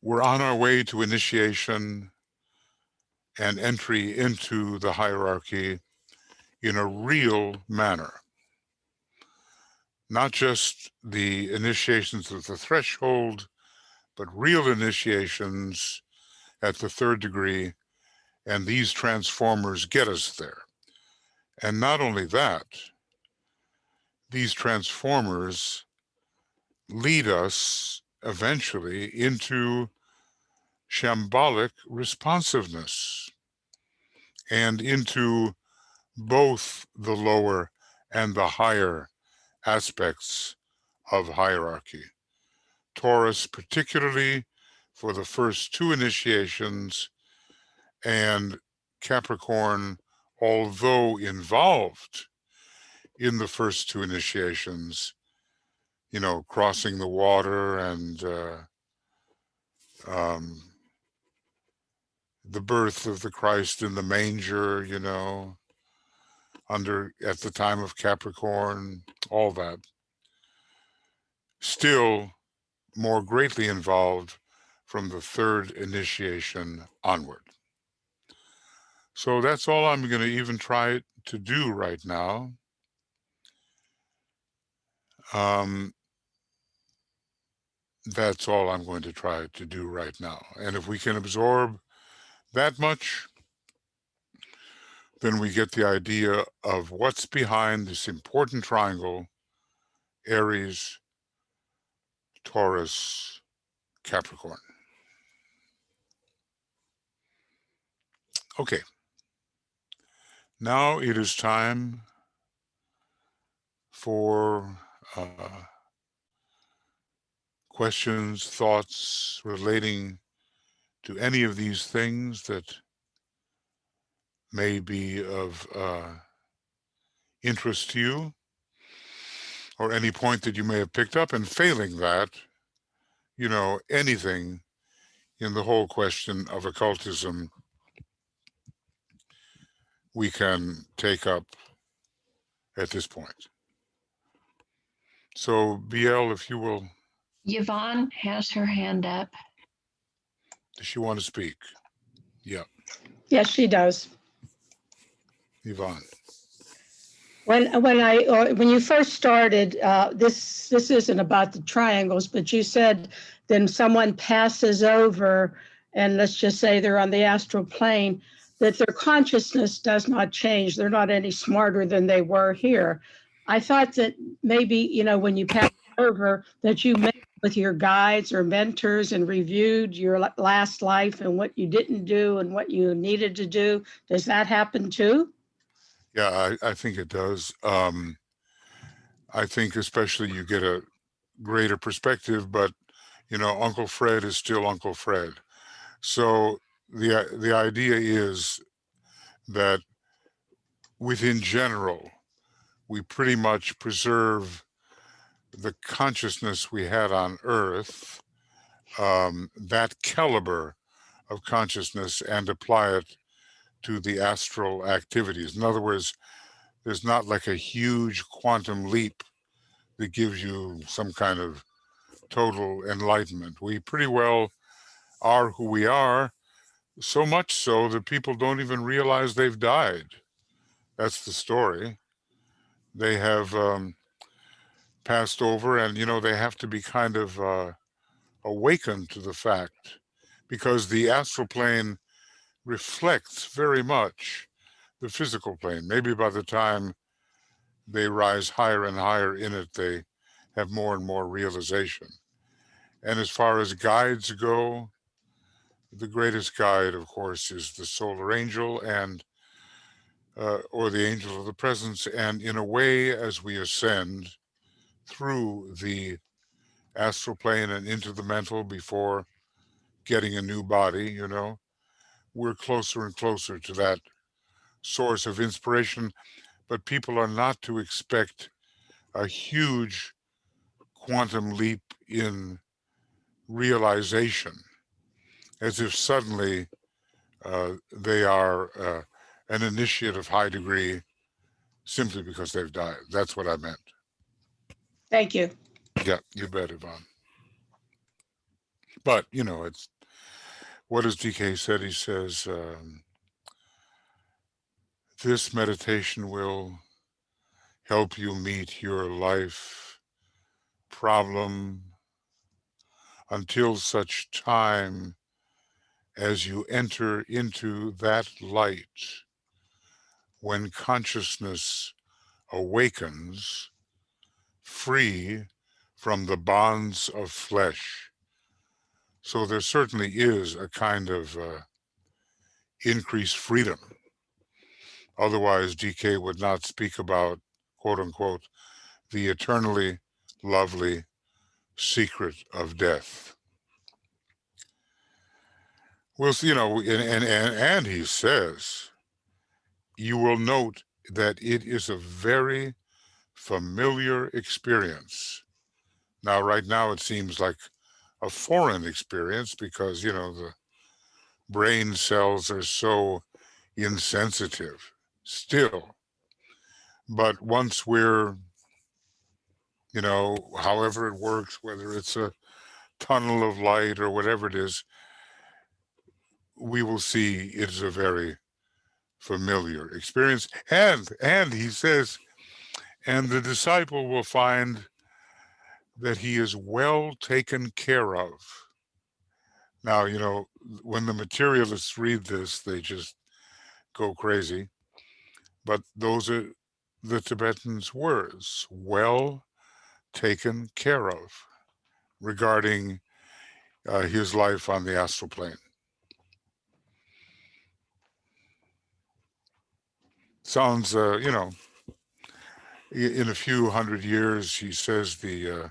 we're on our way to initiation and entry into the hierarchy in a real manner. Not just the initiations of the threshold, but real initiations at the third degree, and these transformers get us there. And not only that, these transformers lead us eventually into shambolic responsiveness. and into both the lower and the higher aspects of hierarchy. Taurus particularly for the first two initiations, and Capricorn, although involved in the first two initiations, you know, crossing the water and the birth of the Christ in the manger, you know, at the time of Capricorn, all that. Still more greatly involved from the third initiation onward. So that's all I'm going to even try to do right now. That's all I'm going to try to do right now. And if we can absorb that much, then we get the idea of what's behind this important triangle, Aries, Taurus, Capricorn. Okay. Now it is time for questions, thoughts relating to any of these things that may be of interest to you, or any point that you may have picked up. And failing that, you know, anything in the whole question of occultism we can take up at this point. So, BL, if you will. Yvonne has her hand up. Does she want to speak? Yeah. Yes, she does. Yvonne. When you first started, this isn't about the triangles, but you said then someone passes over, and let's just say they're on the astral plane, that their consciousness does not change. They're not any smarter than they were here. I thought that maybe, you know, when you pass over, that you met with your guides or mentors and reviewed your last life and what you didn't do and what you needed to do. Does that happen too? Yeah, I think it does. I think especially you get a greater perspective, but, you know, Uncle Fred is still Uncle Fred. So the idea is that within general, we pretty much preserve the consciousness we had on Earth, that caliber of consciousness, and apply it to the astral activities. In other words, there's not like a huge quantum leap that gives you some kind of total enlightenment. We pretty well are who we are, so much so that people don't even realize they've died. That's the story. They have passed over, and, you know, they have to be kind of awakened to the fact, because the astral plane reflects very much the physical plane. Maybe by the time they rise higher and higher in it, they have more and more realization. And as far as guides go, the greatest guide, of course, is the solar angel, and or the angel of the presence. And in a way, as we ascend through the astral plane and into the mental before getting a new body, you know, we're closer and closer to that source of inspiration. But people are not to expect a huge quantum leap in realization, as if suddenly they are an initiate of high degree simply because they've died. That's what I meant. Thank you. Yeah, you bet, Yvonne. But, you know, it's what has DK said? He says, this meditation will help you meet your life problem until such time as you enter into that light when consciousness awakens, free from the bonds of flesh. So there certainly is a kind of increased freedom Otherwise, DK would not speak about, quote unquote, the eternally lovely secret of death. Well, and he says, you will note that it is a very familiar experience. Now, right now, it seems like a foreign experience because, the brain cells are so insensitive still. But once we're, however it works, whether it's a tunnel of light or whatever it is, we will see it is a very familiar experience. And he says, and the disciple will find that he is well taken care of. Now, when the materialists read this, they just go crazy. But those are the Tibetan's words, well taken care of, regarding his life on the astral plane. Sounds, in a few hundred years, he says the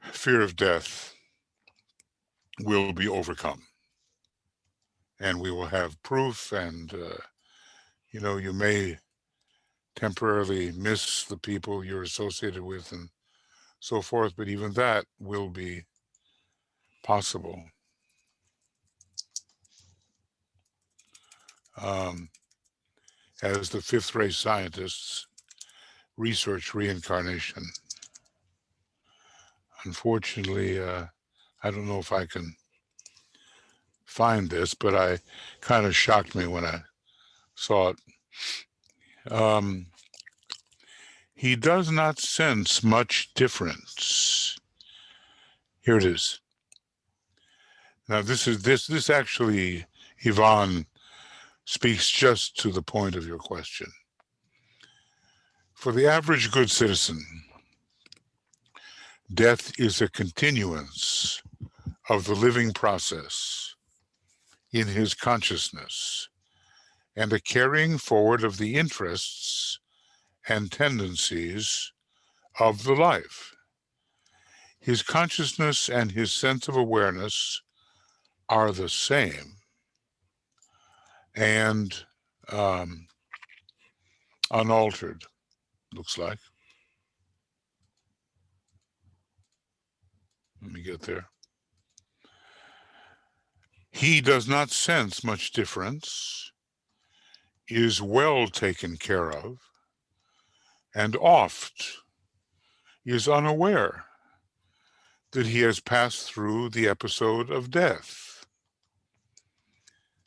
fear of death will be overcome. And we will have proof, and, you may temporarily miss the people you're associated with and so forth, but even that will be possible. As the fifth ray scientists research reincarnation. Unfortunately, I don't know if I can find this, but I kind of shocked me when I saw it. He does not sense much difference. Here it is. Now this actually, Yvonne, speaks just to the point of your question. For the average good citizen, death is a continuance of the living process in his consciousness and a carrying forward of the interests and tendencies of the life. His consciousness and his sense of awareness are the same and unaltered, looks like. Let me get there. He does not sense much difference, is well taken care of, and oft is unaware that he has passed through the episode of death.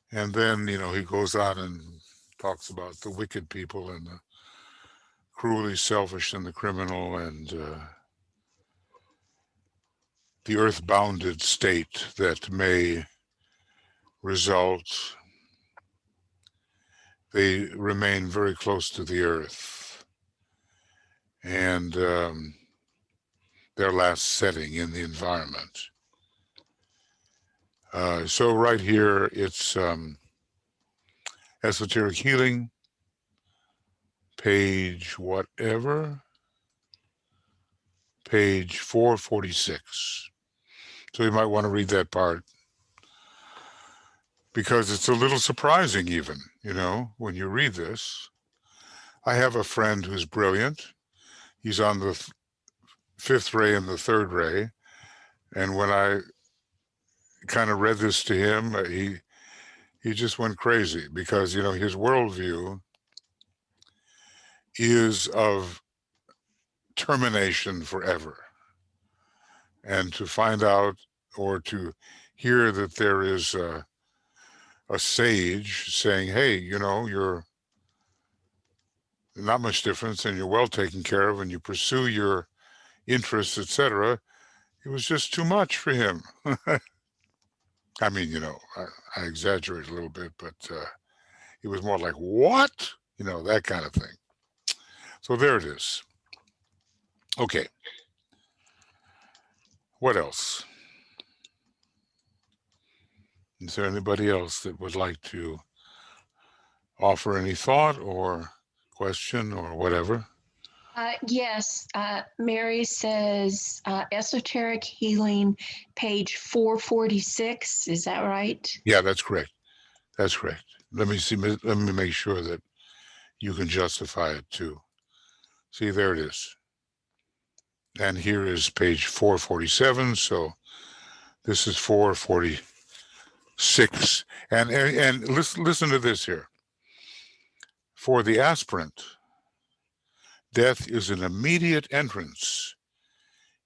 And then, he goes on and talks about the wicked people and the cruelly selfish and the criminal and the earth-bounded state that may result. They remain very close to the earth and their last setting in the environment. So right here, it's Esoteric Healing, page whatever, page 446. So you might want to read that part because it's a little surprising even, when you read this. I have a friend who's brilliant. He's on the fifth ray and the third ray. And when I kind of read this to him, he just went crazy because, his worldview is of termination forever. And to find out or to hear that there is a sage saying, hey, you're not much difference and you're well taken care of and you pursue your interests, etc. It was just too much for him. I mean, I exaggerate a little bit, but it was more like, what? That kind of thing. So there it is. Okay. What else? Is there anybody else that would like to offer any thought or question or whatever? Yes, Mary says esoteric healing, page 446. Is that right? Yeah, that's correct. That's correct. Let me see. Let me make sure that you can justify it too. See, there it is. And here is page 447. So this is 446. And listen to this here. For the aspirant, death is an immediate entrance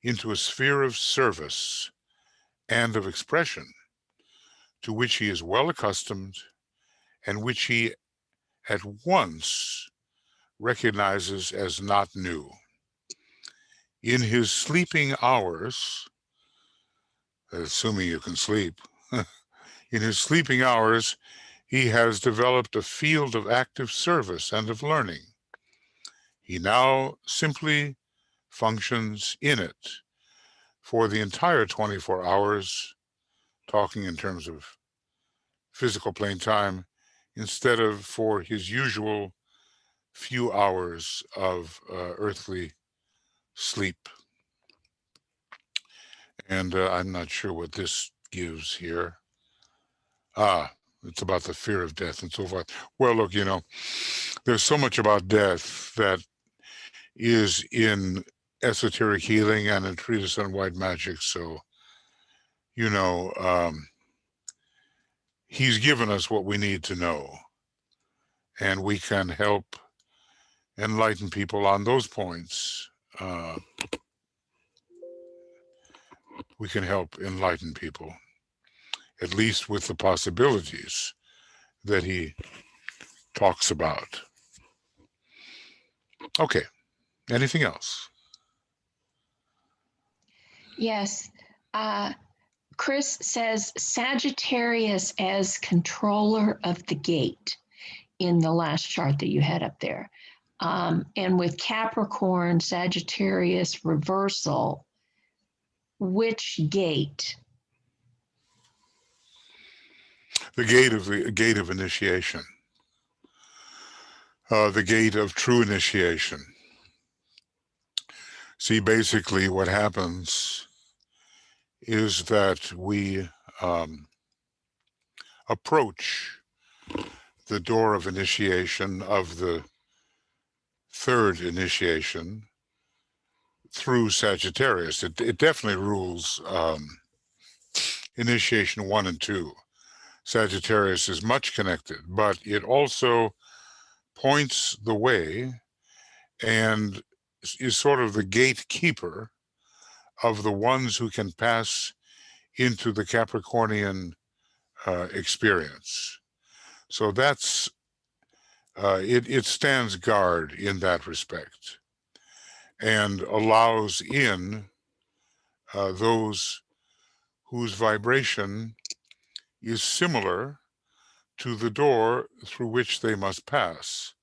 into a sphere of service and of expression to which he is well accustomed and which he at once recognizes as not new. In his sleeping hours, assuming you can sleep, in his sleeping hours, he has developed a field of active service and of learning. He now simply functions in it for the entire 24 hours, talking in terms of physical plane time, instead of for his usual few hours of earthly sleep. And I'm not sure what this gives here. It's about the fear of death and so forth. Well, look, there's so much about death that is in esoteric healing and a treatise on white magic. So, he's given us what we need to know, and we can help enlighten people on those points. We can help enlighten people, at least with the possibilities that he talks about. Okay, anything else? Yes. Chris says Sagittarius as controller of the gate in the last chart that you had up there. And with Capricorn, Sagittarius reversal, which gate? The gate of initiation. The gate of true initiation. See, basically what happens is that we approach the door of initiation of the third initiation through Sagittarius. It definitely rules initiation 1 and 2. Sagittarius is much connected, but it also points the way and is sort of the gatekeeper of the ones who can pass into the Capricornian experience. So that's it stands guard in that respect and allows in those whose vibration is similar to the door through which they must pass.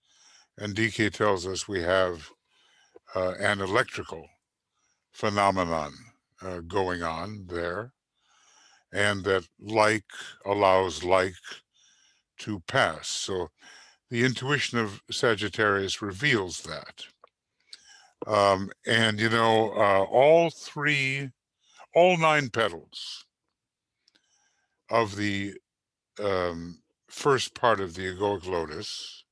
And DK tells us we have an electrical phenomenon going on there, and that like allows like to pass. So the intuition of Sagittarius reveals that. And all 9 petals of the first part of the egoic lotus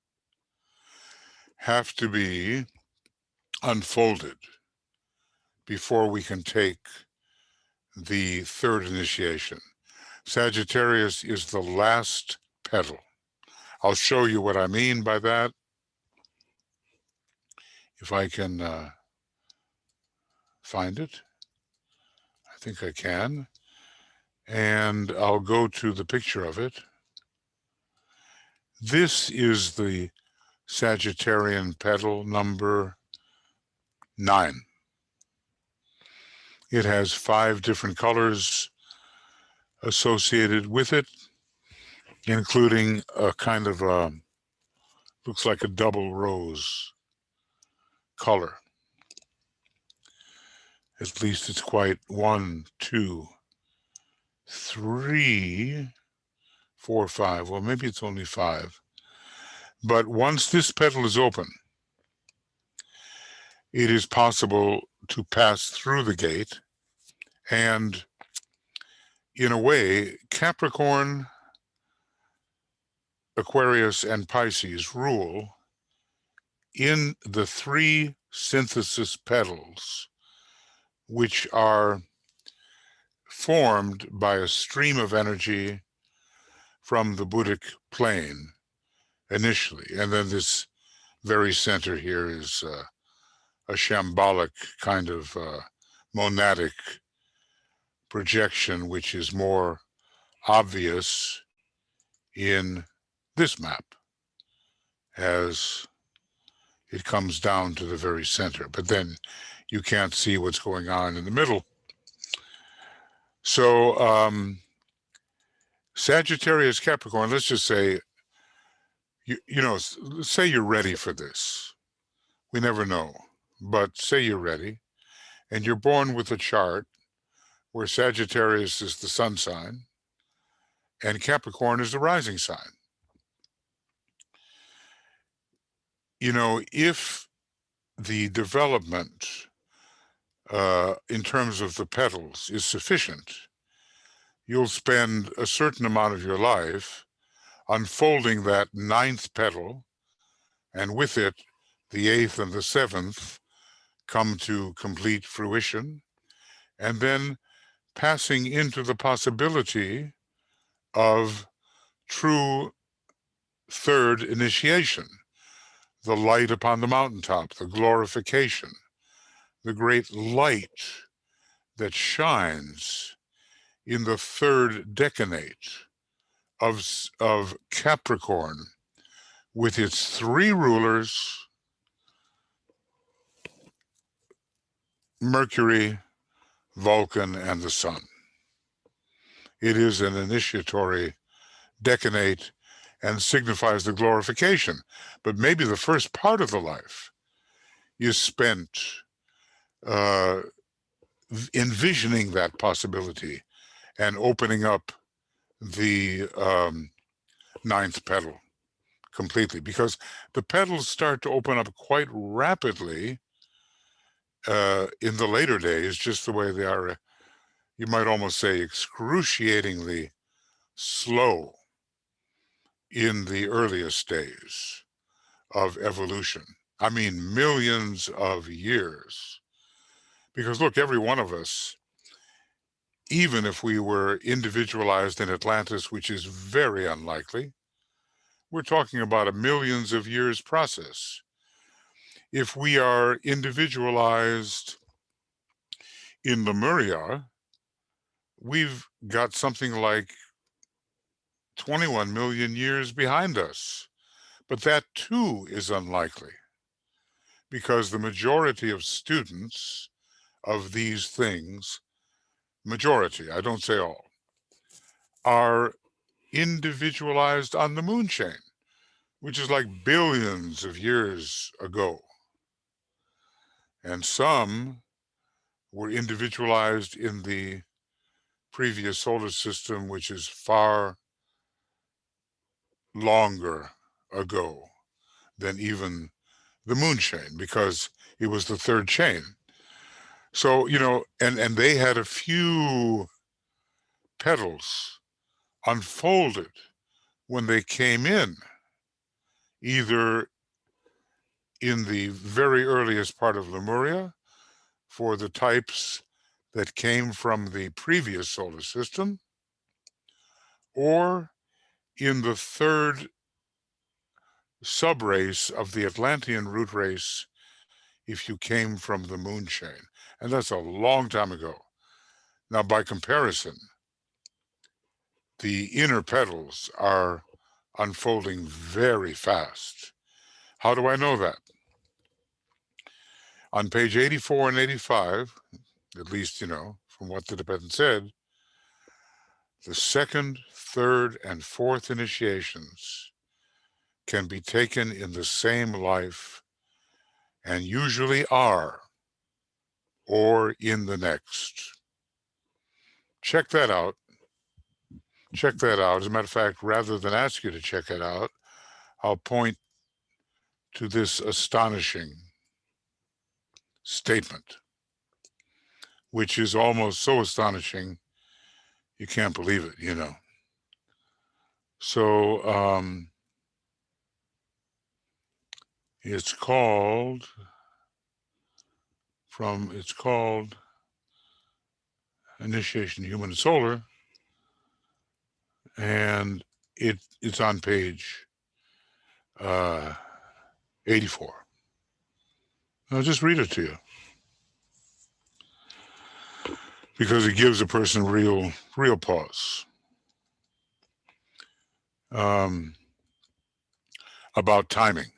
have to be unfolded before we can take the third initiation. Sagittarius is the last petal. I'll show you what I mean by that, if I can find it. I think I can. And I'll go to the picture of it. This is the Sagittarian petal number 9. It has 5 different colors associated with it, including a kind of looks like a double rose color. At least it's quite 1, 2, 3, 4, 5. Well, maybe it's only 5. But once this petal is open, it is possible to pass through the gate. And in a way, Capricorn, Aquarius, and Pisces rule in the three synthesis petals, which are formed by a stream of energy from the Buddhic plane initially. And then this very center here is a shambolic kind of monadic projection, which is more obvious in this map as it comes down to the very center. But then you can't see what's going on in the middle. So Sagittarius, Capricorn, let's just say, you know, say you're ready for this. We never know, but say you're ready, and you're born with a chart where Sagittarius is the sun sign and Capricorn is the rising sign. You know, if the development in terms of the petals is sufficient, you'll spend a certain amount of your life unfolding that ninth petal, and with it, the eighth and the seventh come to complete fruition, and then passing into the possibility of true third initiation, the light upon the mountaintop, the glorification, the great light that shines in the third decanate of Capricorn with its three rulers, Mercury, Vulcan, and the Sun. It is an initiatory decanate and signifies the glorification. But maybe the first part of the life is spent envisioning that possibility and opening up the ninth petal completely, because the petals start to open up quite rapidly in the later days, just the way they are, you might almost say, excruciatingly slow in the earliest days of evolution. I mean, millions of years. Because look, every one of us, even if we were individualized in Atlantis, which is very unlikely, we're talking about a millions of years process. If we are individualized in Lemuria, we've got something like 21 million years behind us. But that too is unlikely, because the majority of students of these things, majority, I don't say all, are individualized on the moon chain, which is like billions of years ago. And some were individualized in the previous solar system, which is far longer ago than even the moon chain, because it was the third chain. So, you know, and they had a few petals unfolded when they came in, either in the very earliest part of Lemuria for the types that came from the previous solar system, or in the third subrace of the Atlantean root race if you came from the moon chain. And that's a long time ago. Now, by comparison, the inner petals are unfolding very fast. How do I know that? On page 84 and 85, at least, you know, from what the Tibetan said, the second, third, and fourth initiations can be taken in the same life, and usually are, or in the next. Check that out. Check that out. As a matter of fact, rather than ask you to check it out, I'll point to this astonishing statement, which is almost so astonishing you can't believe it, you know. So it's called Initiation Human and Solar, and it's on page 84. I'll just read it to you because it gives a person real pause. About timing.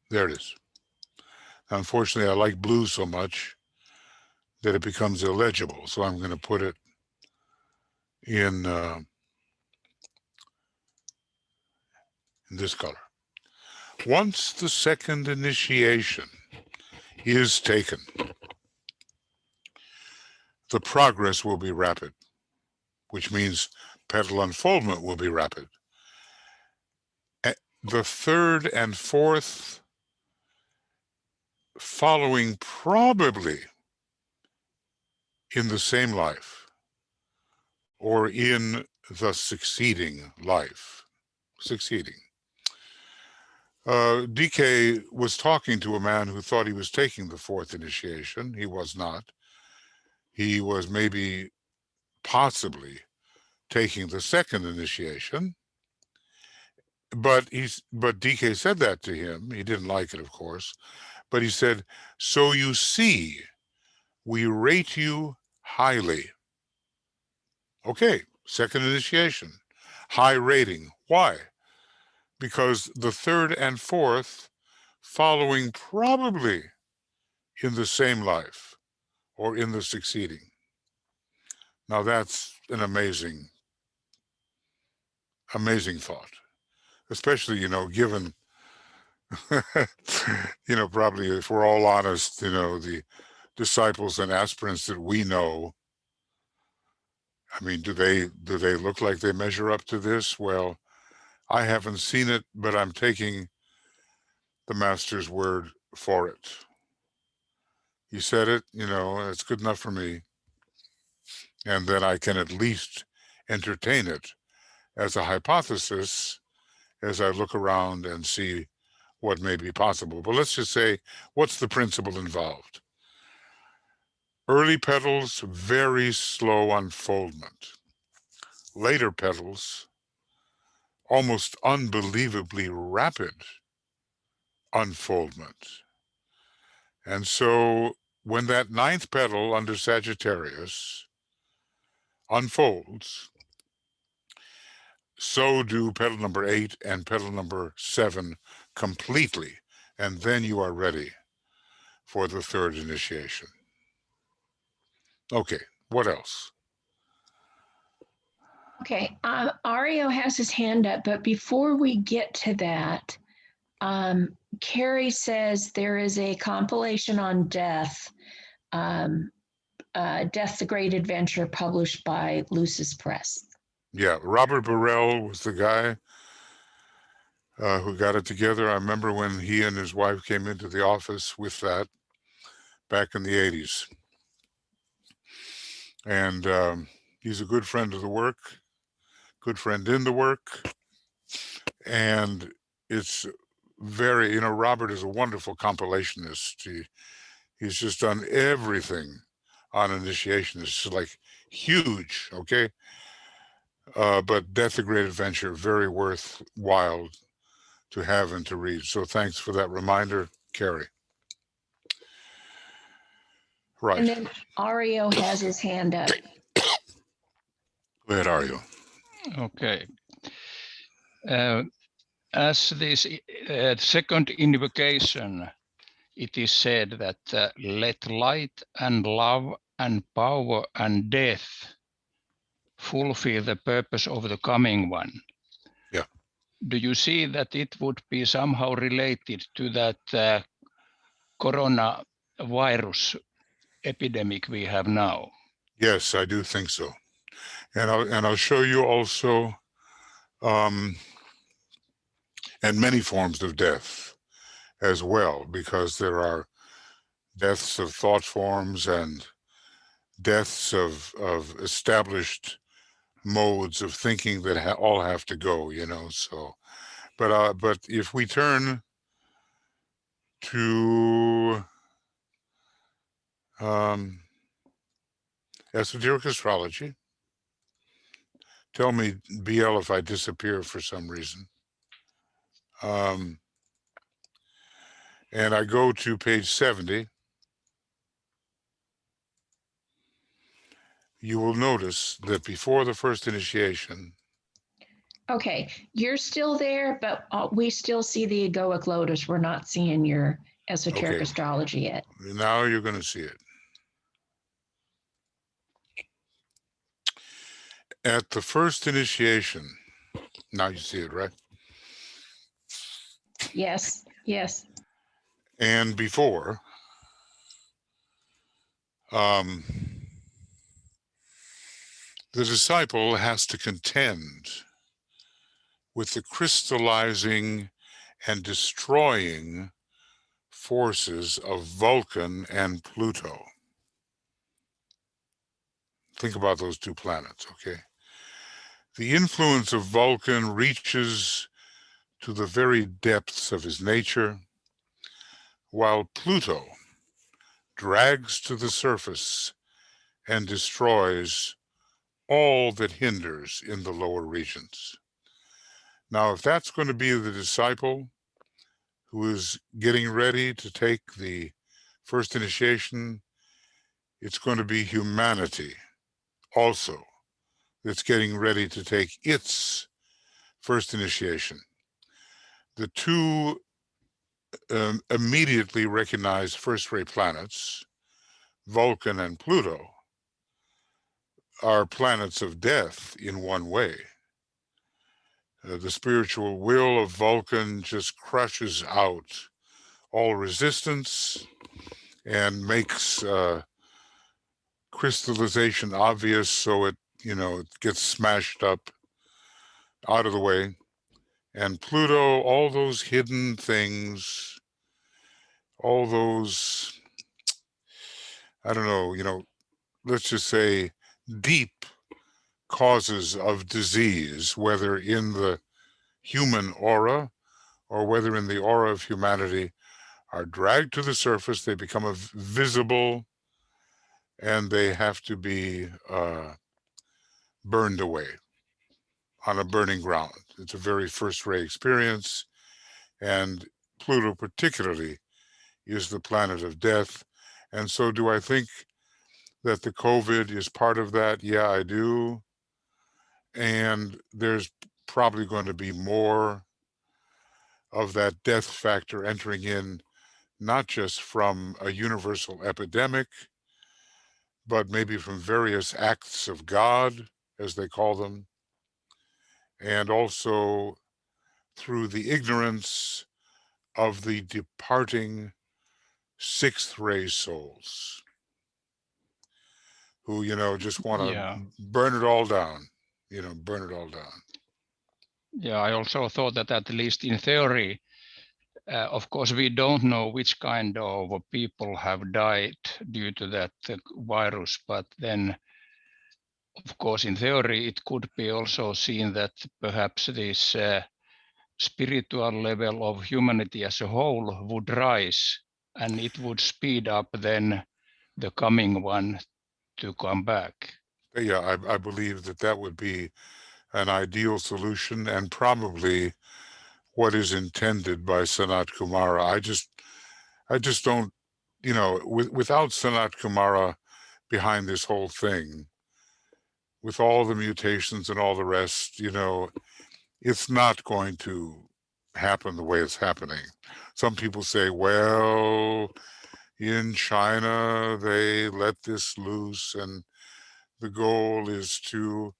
There it is. Unfortunately, I like blue so much that it becomes illegible, so I'm going to put it in this color. Once the second initiation is taken, the progress will be rapid, which means petal unfoldment will be rapid. The third and fourth following probably in the same life or in the succeeding life. DK was talking to a man who thought he was taking the fourth initiation. He was not. He was maybe possibly taking the second initiation. But DK said that to him. He didn't like it, of course. But he said, so you see, we rate you highly. Okay, second initiation, high rating. Why? Because the third and fourth following probably in the same life or in the succeeding. Now that's an amazing thought, especially, you know, given, you know, probably if we're all honest, you know, the disciples and aspirants that we know, I mean, do they look like they measure up to this? Well, I haven't seen it, but I'm taking the master's word for it. He said it, you know, it's good enough for me. And then I can at least entertain it as a hypothesis as I look around and see what may be possible. But let's just say, what's the principle involved? Early petals, very slow unfoldment. Later petals, almost unbelievably rapid unfoldment. And so when that ninth petal under Sagittarius unfolds, so do petal number 8 and petal number 7 completely. And then you are ready for the third initiation. Okay, what else? Okay, Ario has his hand up, but before we get to that, Carrie says there is a compilation on death, Death, the Great Adventure, published by Lucis Press. Yeah, Robert Burrell was the guy who got it together. I remember when he and his wife came into the office with that back in the 80s. And he's a good friend of the work, good friend in the work. And it's very, you know, Robert is a wonderful compilationist. He's just done everything on initiation. It's just like huge, okay? But Death, the Great Adventure, very worthwhile to have and to read. So thanks for that reminder, Carrie. Right. And then Ario has his hand up. Go ahead, Ario. Okay. As this second invocation, it is said that let light and love and power and death fulfill the purpose of the coming one. Yeah. Do you see that it would be somehow related to that coronavirus epidemic we have now? Yes, I do think so. And I'll show you also, and many forms of death as well, because there are deaths of thought forms and deaths of established modes of thinking that all have to go, you know. So, but if we turn to esoteric astrology, tell me, BL, if I disappear for some reason. And I go to page 70, you will notice that before the first initiation. Okay, you're still there, but we still see the egoic lotus. We're not seeing your esoteric Okay. astrology yet. Now you're going to see it. At the first initiation, now you see it, right? Yes, yes. And before, the disciple has to contend with the crystallizing and destroying forces of Vulcan and Pluto. Think about those two planets, okay? The influence of Vulcan reaches to the very depths of his nature, while Pluto drags to the surface and destroys all that hinders in the lower regions. Now, if that's going to be the disciple who is getting ready to take the first initiation, it's going to be humanity also that's getting ready to take its first initiation. The two immediately recognized first-ray planets, Vulcan and Pluto, are planets of death in one way. The spiritual will of Vulcan just crushes out all resistance and makes crystallization obvious, so it, you know, it gets smashed up out of the way. And Pluto, all those hidden things, all those, I don't know, you know, let's just say deep causes of disease, whether in the human aura or whether in the aura of humanity, are dragged to the surface. They become visible, and they have to be burned away on a burning ground. It's a very first-rate experience, and Pluto particularly is the planet of death. And so do I think that the COVID is part of that? Yeah, I do. And there's probably going to be more of that death factor entering in, not just from a universal epidemic, but maybe from various acts of God, as they call them, and also through the ignorance of the departing sixth ray souls who, you know, just want to burn it all down, you know, burn it all down. Yeah, I also thought that at least in theory, of course, we don't know which kind of people have died due to that virus, but then, of course, in theory, it could be also seen that perhaps this spiritual level of humanity as a whole would rise, and it would speed up then the coming one to come back. Yeah, I believe that that would be an ideal solution and probably what is intended by Sanat Kumara. I just don't, you know, without Sanat Kumara behind this whole thing, with all the mutations and all the rest, you know, it's not going to happen the way it's happening. Some people say, well, in China, they let this loose and the goal is to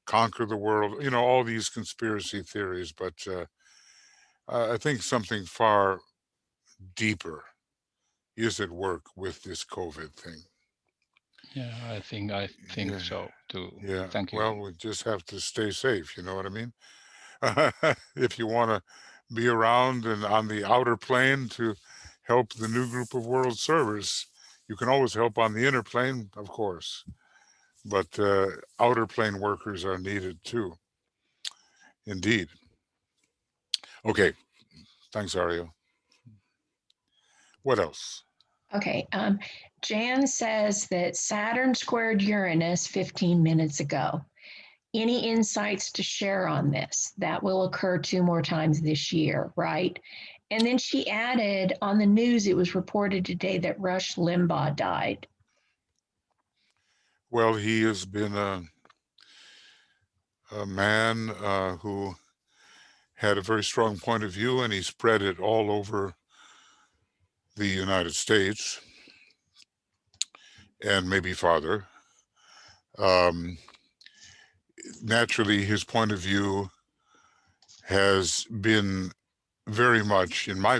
conquer the world, you know, all these conspiracy theories. But I think something far deeper is at work with this COVID thing. Yeah, I think Yeah. so too. Yeah. Thank you. Well, we just have to stay safe. You know what I mean? If you want to be around and on the outer plane to help the new group of world servers, you can always help on the inner plane, of course. But outer plane workers are needed too. Indeed. Okay. Thanks, Ario. What else? Okay. Jan says that Saturn squared Uranus 15 minutes ago. Any insights to share on this? That will occur 2 more times this year, right? And then she added on the news, it was reported today that Rush Limbaugh died. Well, he has been a man who had a very strong point of view, and he spread it all over the United States and maybe farther. Um, naturally, his point of view has been very much, in my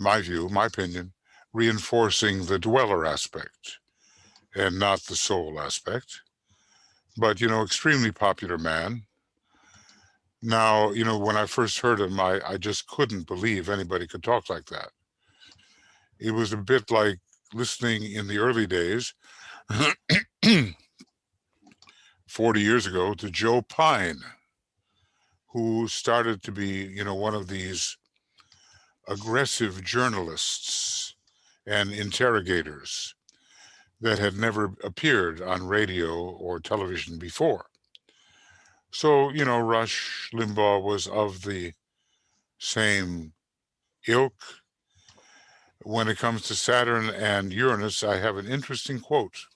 opinion, reinforcing the dweller aspect and not the soul aspect. But, extremely popular man. Now, when I first heard him, I just couldn't believe anybody could talk like that. It was a bit like listening in the early days, 40 years ago, to Joe Pine, who started to be, one of these aggressive journalists and interrogators that had never appeared on radio or television before. So, Rush Limbaugh was of the same ilk. When it comes to Saturn and Uranus, I have an interesting quote,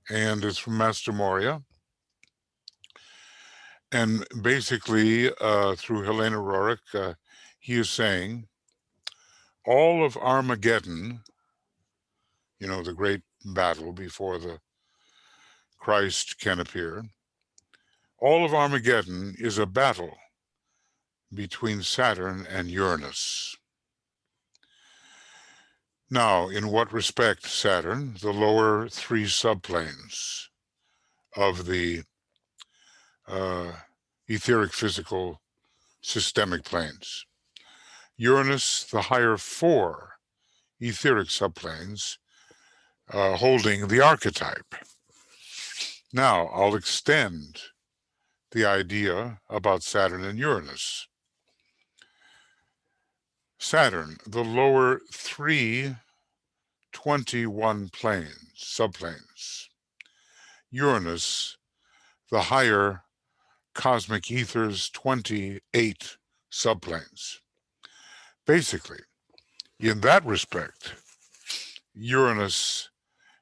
and it's from Master Moria. And basically, through Helena Rorick, he is saying, all of Armageddon, the great battle before the Christ can appear, all of Armageddon is a battle between Saturn and Uranus. Now, in what respect Saturn? The lower 3 subplanes of the etheric, physical, systemic planes. Uranus, the higher 4 etheric subplanes holding the archetype. Now, I'll extend the idea about Saturn and Uranus. Saturn, the lower 3 21 planes, subplanes. Uranus, the higher cosmic ethers, 28 subplanes. Basically, in that respect, Uranus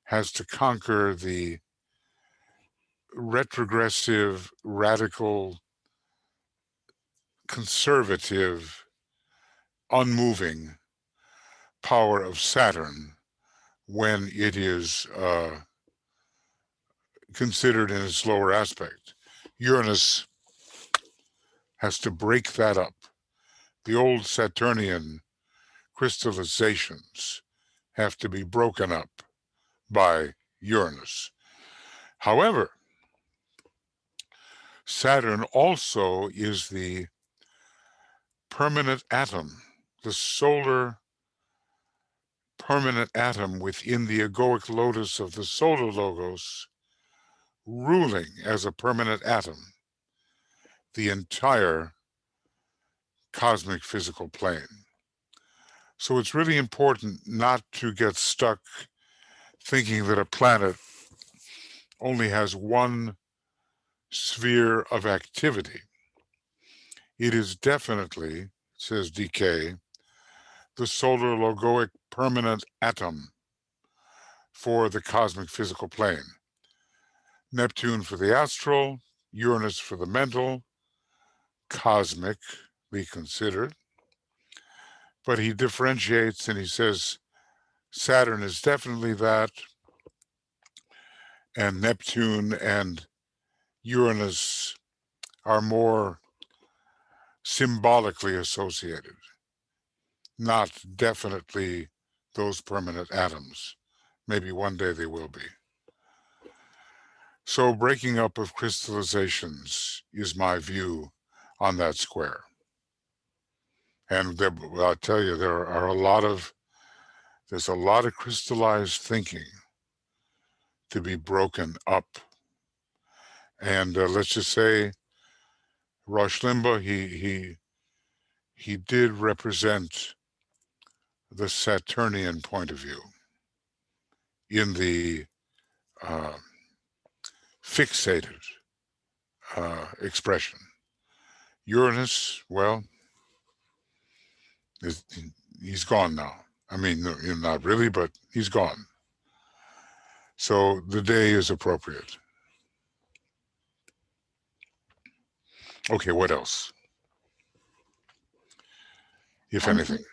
has to conquer the retrogressive, radical, conservative, unmoving power of Saturn when it is considered in its lower aspect. Uranus has to break that up. The old Saturnian crystallizations have to be broken up by Uranus. However, Saturn also is the permanent atom, the solar permanent atom within the egoic lotus of the solar logos, ruling as a permanent atom the entire cosmic physical plane. So it's really important not to get stuck thinking that a planet only has one sphere of activity. It is definitely, says DK, the solar logoic permanent atom for the cosmic physical plane. Neptune for the astral, Uranus for the mental, cosmically considered. But he differentiates and he says Saturn is definitely that, and Neptune and Uranus are more symbolically associated, not definitely those permanent atoms. Maybe one day they will be. So breaking up of crystallizations is my view on that square. And there, I'll tell you, there's a lot of crystallized thinking to be broken up. And let's just say Rush Limbaugh, he did represent the Saturnian point of view in the fixated expression. Uranus, well, he's gone now. I mean, no, not really, but he's gone. So the day is appropriate. Okay, what else? If anything.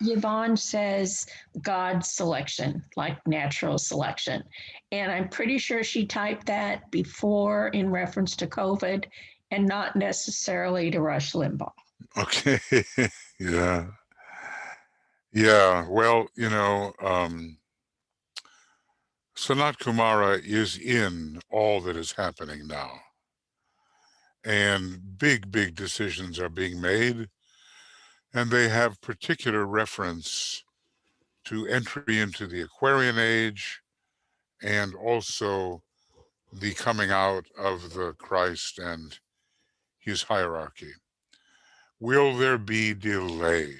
Yvonne says God's selection, like natural selection. And I'm pretty sure she typed that before in reference to COVID and not necessarily to Rush Limbaugh. Okay. Yeah. Yeah. Well, Sanat Kumara is in all that is happening now. And big, big decisions are being made. And they have particular reference to entry into the Aquarian age and also the coming out of the Christ and his hierarchy. Will there be delay?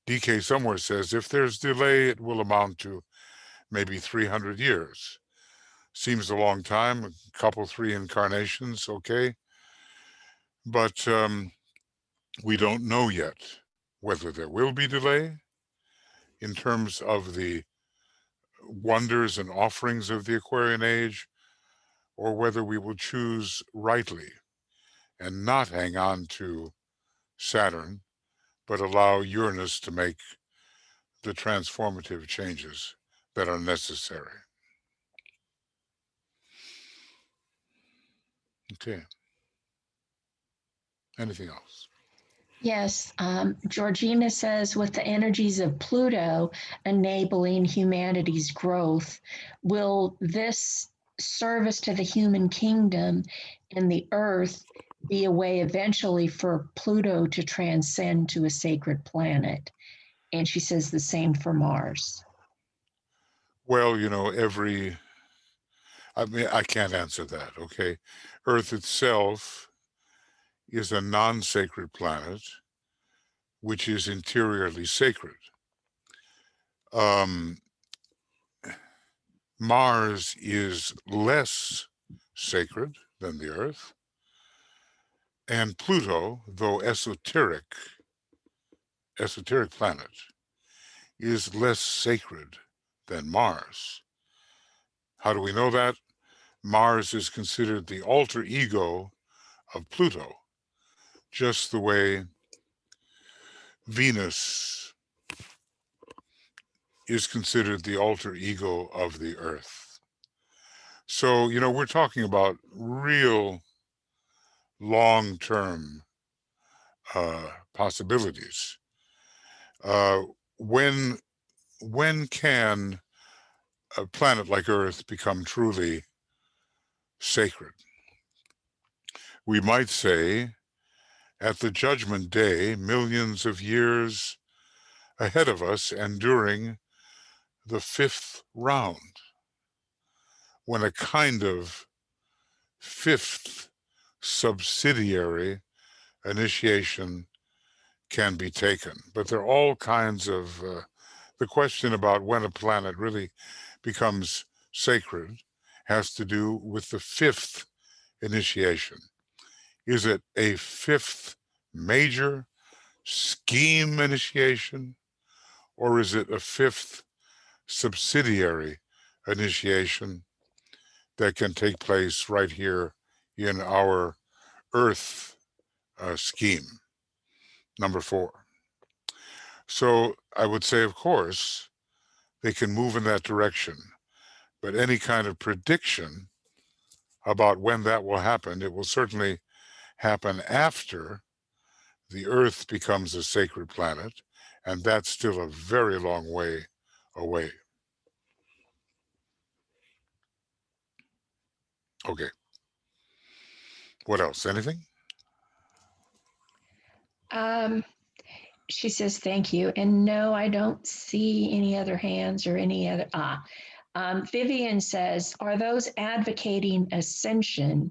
DK somewhere says if there's delay, it will amount to maybe 300 years. Seems a long time, a couple, 3 incarnations, okay. But we don't know yet whether there will be delay in terms of the wonders and offerings of the Aquarian age, or whether we will choose rightly and not hang on to Saturn, but allow Uranus to make the transformative changes that are necessary. Okay. Anything else? Yes, Georgina says with the energies of Pluto enabling humanity's growth, will this service to the human kingdom and the earth be a way eventually for Pluto to transcend to a sacred planet? And she says the same for Mars. Well, I mean, I can't answer that, okay? Earth itself is a non-sacred planet, which is interiorly sacred. Mars is less sacred than the Earth, and Pluto, though esoteric planet, is less sacred than Mars. How do we know that? Mars is considered the alter ego of Pluto, just the way Venus is considered the alter ego of the Earth. So, we're talking about real long-term possibilities. When can a planet like Earth become truly sacred? We might say at the Judgment Day, millions of years ahead of us and during the 5th round, when a kind of 5th subsidiary initiation can be taken. But there are all kinds of, the question about when a planet really becomes sacred has to do with the 5th initiation. Is it a 5th major scheme initiation, or is it a 5th subsidiary initiation that can take place right here in our Earth scheme, number 4? So I would say, of course, they can move in that direction, but any kind of prediction about when that will happen, it will certainly happen after the Earth becomes a sacred planet, and that's still a very long way away. Okay. What else? Anything? She says, thank you. And no, I don't see any other hands or any other. Vivian says, are those advocating ascension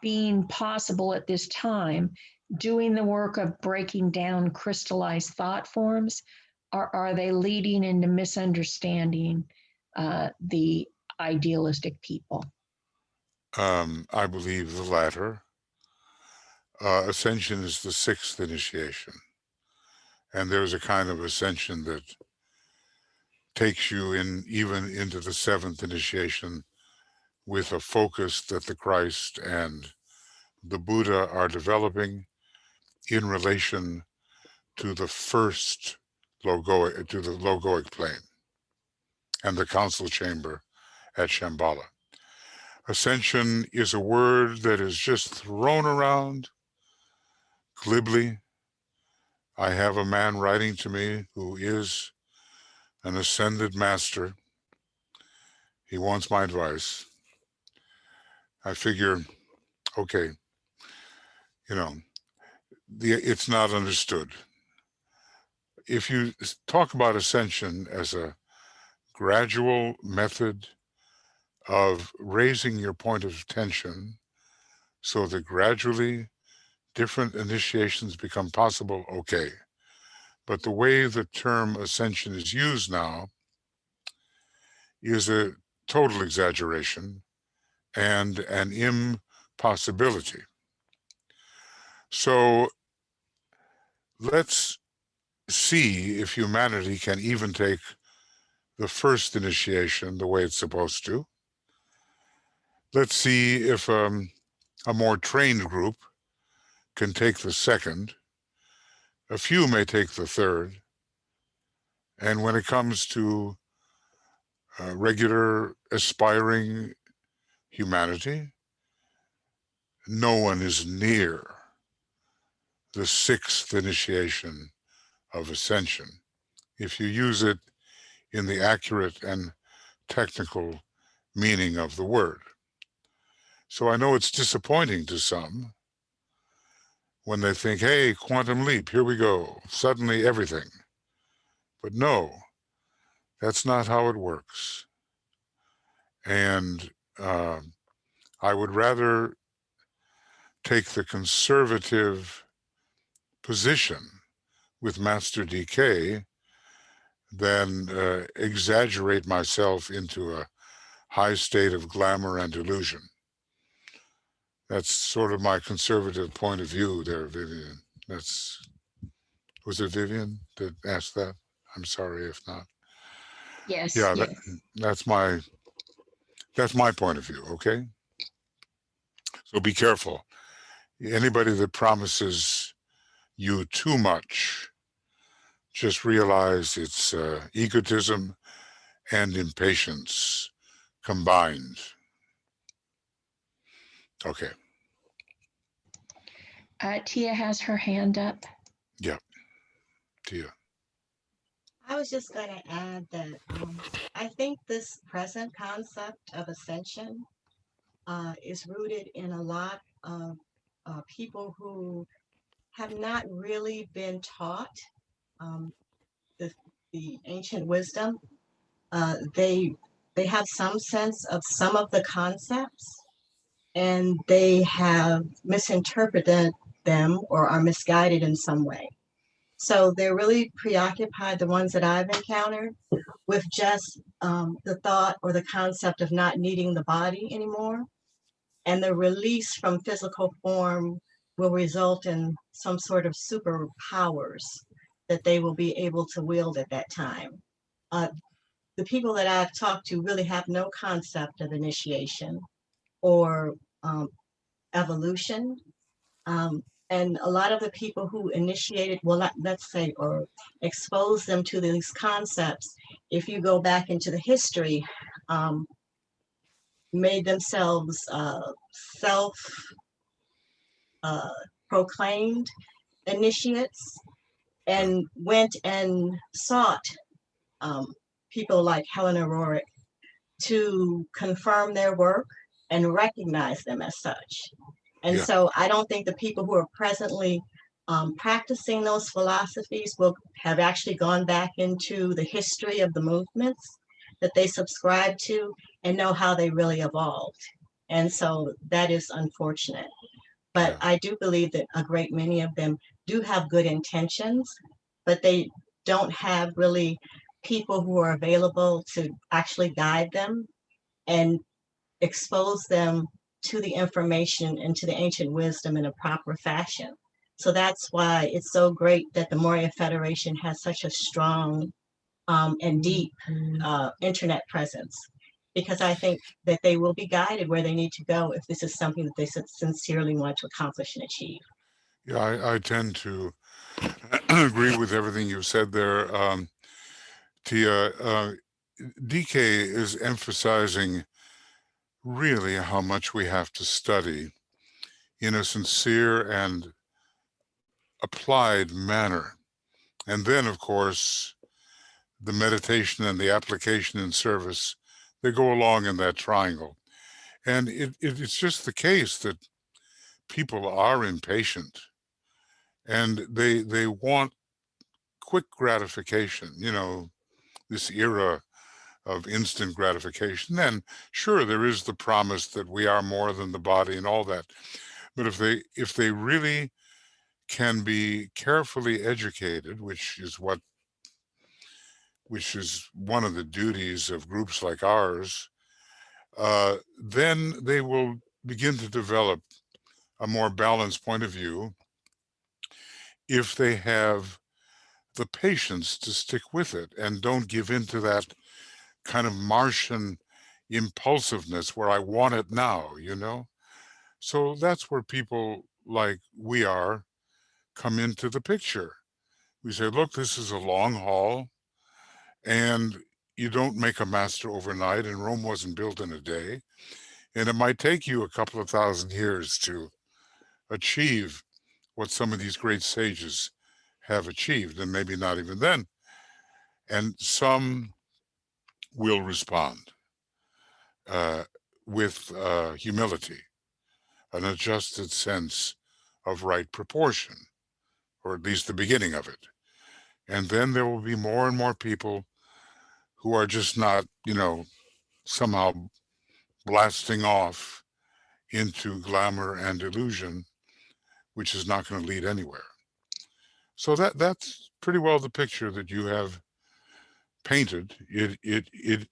being possible at this time, doing the work of breaking down crystallized thought forms, or are they leading into misunderstanding the idealistic people? I believe the latter. Ascension is the sixth initiation. And there's a kind of ascension that takes you in even into the seventh initiation with a focus that the Christ and the Buddha are developing in relation to the first logoic, to the logoic plane and the council chamber at Shamballa. Ascension is a word that is just thrown around glibly. I have a man writing to me who is an ascended master. He wants my advice. I figure, okay, it's not understood. If you talk about ascension as a gradual method of raising your point of attention so that gradually different initiations become possible, okay. But the way the term ascension is used now is a total exaggeration and an impossibility. So let's see if humanity can even take the first initiation the way it's supposed to. Let's see if a more trained group can take the second. A few may take the third. And when it comes to regular aspiring humanity, no one is near the sixth initiation of ascension if you use it in the accurate and technical meaning of the word. So I know it's disappointing to some when they think, hey, quantum leap, here we go, suddenly everything. But no, that's not how it works. And I would rather take the conservative position with Master DK than exaggerate myself into a high state of glamour and illusion. That's sort of my conservative point of view there, Vivian. Was it Vivian that asked that? I'm sorry if not. Yes, Yeah, yes. that's my point of view, okay? So be careful. Anybody that promises you too much, just realize it's egotism and impatience combined. Okay. Tia has her hand up. Yeah, Tia. I was just going to add that I think this present concept of ascension is rooted in a lot of people who have not really been taught the ancient wisdom. They have some sense of some of the concepts, and they have misinterpreted them or are misguided in some way. So they're really preoccupied, the ones that I've encountered, with just the thought or the concept of not needing the body anymore. And the release from physical form will result in some sort of superpowers that they will be able to wield at that time. The people that I've talked to really have no concept of initiation or evolution. And a lot of the people who initiated, well, let's say, or exposed them to these concepts, if you go back into the history, made themselves self-proclaimed initiates and went and sought people like Helena Roerich to confirm their work and recognize them as such. And Yeah. so I don't think the people who are presently practicing those philosophies will have actually gone back into the history of the movements that they subscribe to and know how they really evolved. And so that is unfortunate. But Yeah. I do believe that a great many of them do have good intentions, but they don't have really people who are available to actually guide them and expose them to the information and to the ancient wisdom in a proper fashion. So that's why it's so great that the Moria Federation has such a strong and deep internet presence, because I think that they will be guided where they need to go if this is something that they sincerely want to accomplish and achieve. Yeah, I tend to agree with everything you said there, Tia. DK is emphasizing really how much we have to study in a sincere and applied manner. And then, of course, the meditation and the application and service, they go along in that triangle. And it's just the case that people are impatient and they want quick gratification, this era of instant gratification. And sure, there is the promise that we are more than the body and all that. But if they really can be carefully educated, which is one of the duties of groups like ours, then they will begin to develop a more balanced point of view if they have the patience to stick with it and don't give in to that kind of Martian impulsiveness where I want it now. So that's where people like we are come into the picture. We say, look, this is a long haul, and you don't make a master overnight, and Rome wasn't built in a day. And it might take you a couple of thousand years to achieve what some of these great sages have achieved, and maybe not even then. And some will respond with humility, an adjusted sense of right proportion, or at least the beginning of it. And then there will be more and more people who are just not, somehow blasting off into glamour and illusion, which is not going to lead anywhere. So that's pretty well the picture that you have painted. It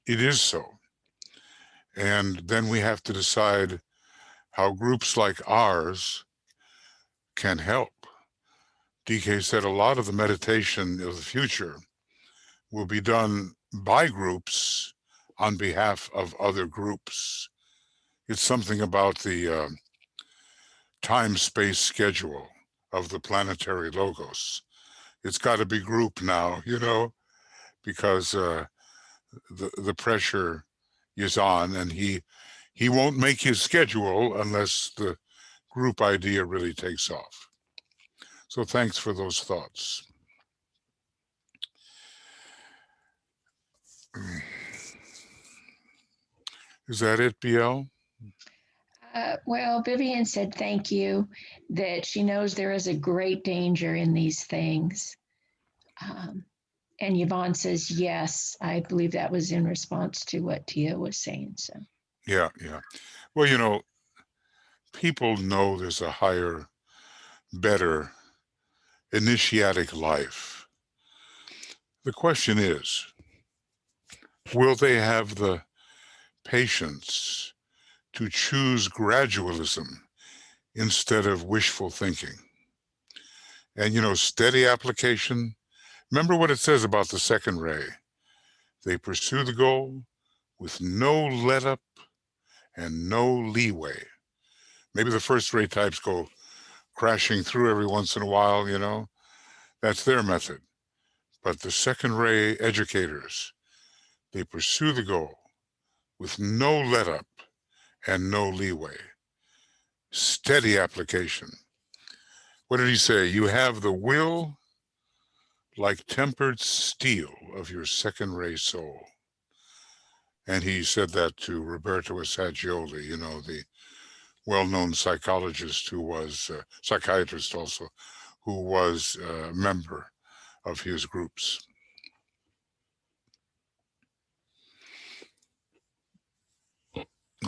is so. And then we have to decide how groups like ours can help. DK said a lot of the meditation of the future will be done by groups on behalf of other groups. It's something about the time-space schedule of the planetary logos. It's got to be group now, because the pressure is on, and he won't make his schedule unless the group idea really takes off. So thanks for those thoughts. Is that it, BL? Well, Vivian said thank you, that she knows there is a great danger in these things. And Yvonne says, yes, I believe that was in response to what Tia was saying. So Yeah. Well, people know there's a higher, better, initiatic life. The question is, will they have the patience to choose gradualism instead of wishful thinking? And, steady application. Remember what it says about the second ray. They pursue the goal with no let up and no leeway. Maybe the first ray types go crashing through every once in a while, that's their method. But the second ray educators, they pursue the goal with no let up and no leeway. Steady application. What did he say? You have the will like tempered steel of your second ray soul. And he said that to Roberto Assagioli, you know, the well-known psychologist who was, psychiatrist also, who was a member of his groups.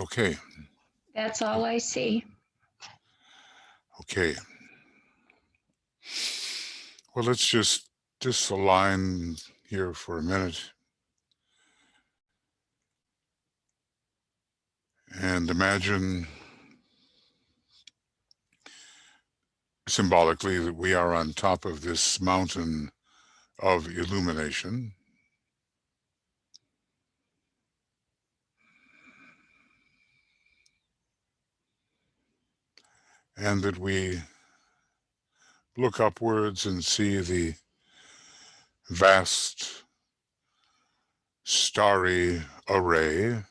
Okay. That's all I see. Okay. Well, let's just align here for a minute and imagine symbolically that we are on top of this mountain of illumination. And that we look upwards and see the vast starry array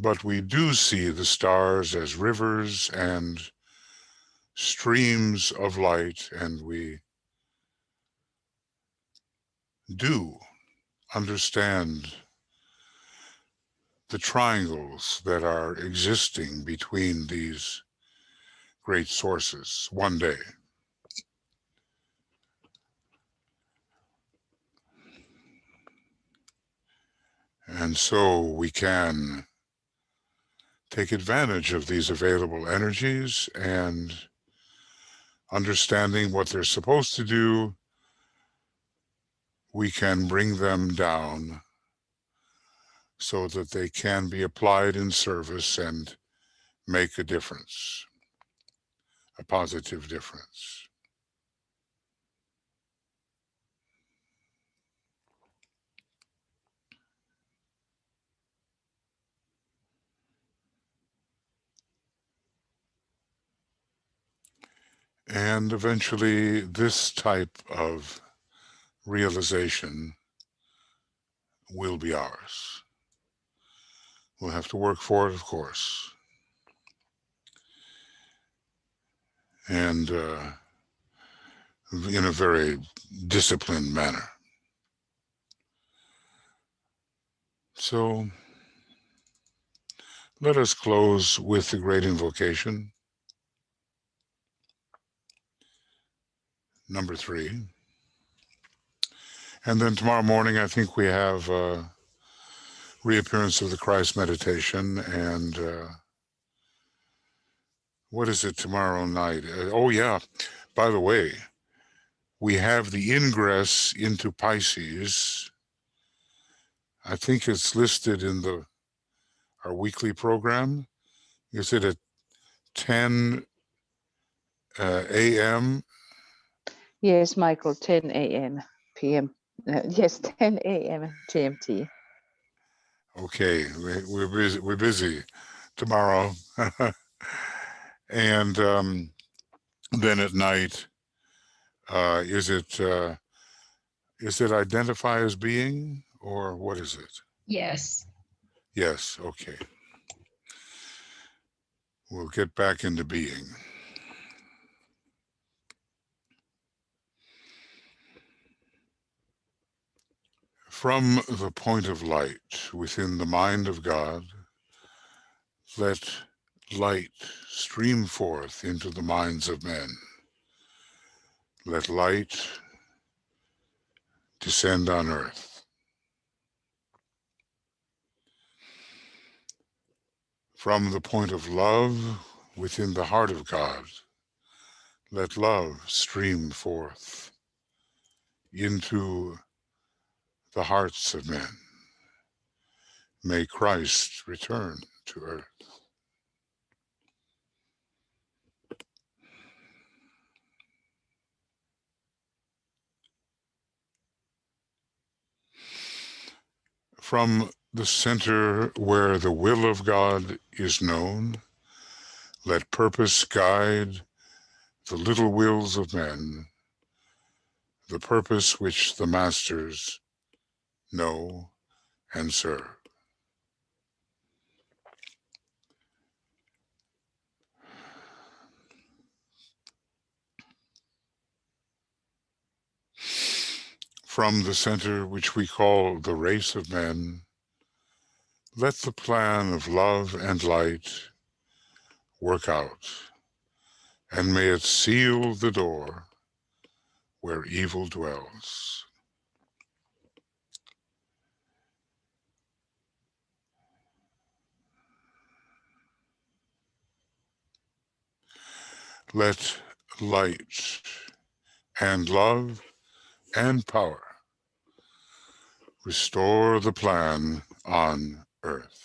but we do see the stars as rivers and streams of light, and we do understand the triangles that are existing between these great sources one day. And so we can take advantage of these available energies and understanding what they're supposed to do, we can bring them down so that they can be applied in service and make a difference, a positive difference. And eventually this type of realization will be ours. We'll have to work for it, of course. And in a very disciplined manner. So let us close with the Great Invocation, number 3. And then tomorrow morning, I think we have reappearance of the Christ meditation. And what is it tomorrow night? Oh, yeah. By the way, we have the ingress into Pisces. I think it's listed in our weekly program. Is it at 10 a.m.? Yes, Michael, 10 a.m. p.m. Yes, 10 a.m. GMT. Okay, we're busy. We're busy tomorrow, and then at night, is it identify as being, or what is it? Yes. Yes. Okay. We'll get back into being. From the point of light within the mind of God, let light stream forth into the minds of men. Let light descend on earth. From the point of love within the heart of God, let love stream forth into the hearts of men. May Christ return to earth. From the center where the will of God is known, let purpose guide the little wills of men, the purpose which the masters know and serve. From the center, which we call the race of men, let the plan of love and light work out, and may it seal the door where evil dwells. Let light and love and power restore the plan on earth.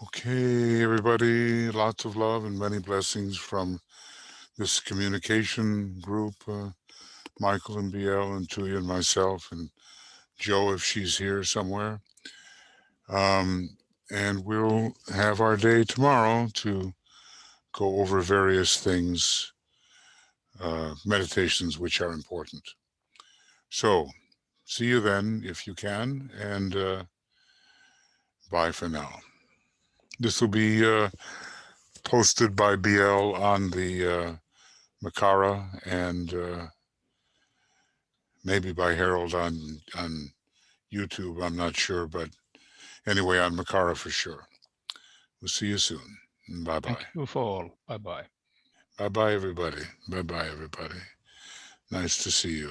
Okay, everybody, lots of love and many blessings from this communication group, Michael and BL and Tuya and myself and Joe, if she's here somewhere. And we'll have our day tomorrow to go over various things, meditations which are important. So, see you then if you can, and bye for now. This will be posted by BL on the Makara and maybe by Harold on YouTube. I'm not sure, but anyway, on Makara for sure. We'll see you soon. Bye-bye. Thank you for all. Bye-bye. Bye-bye, everybody. Bye-bye, everybody. Nice to see you.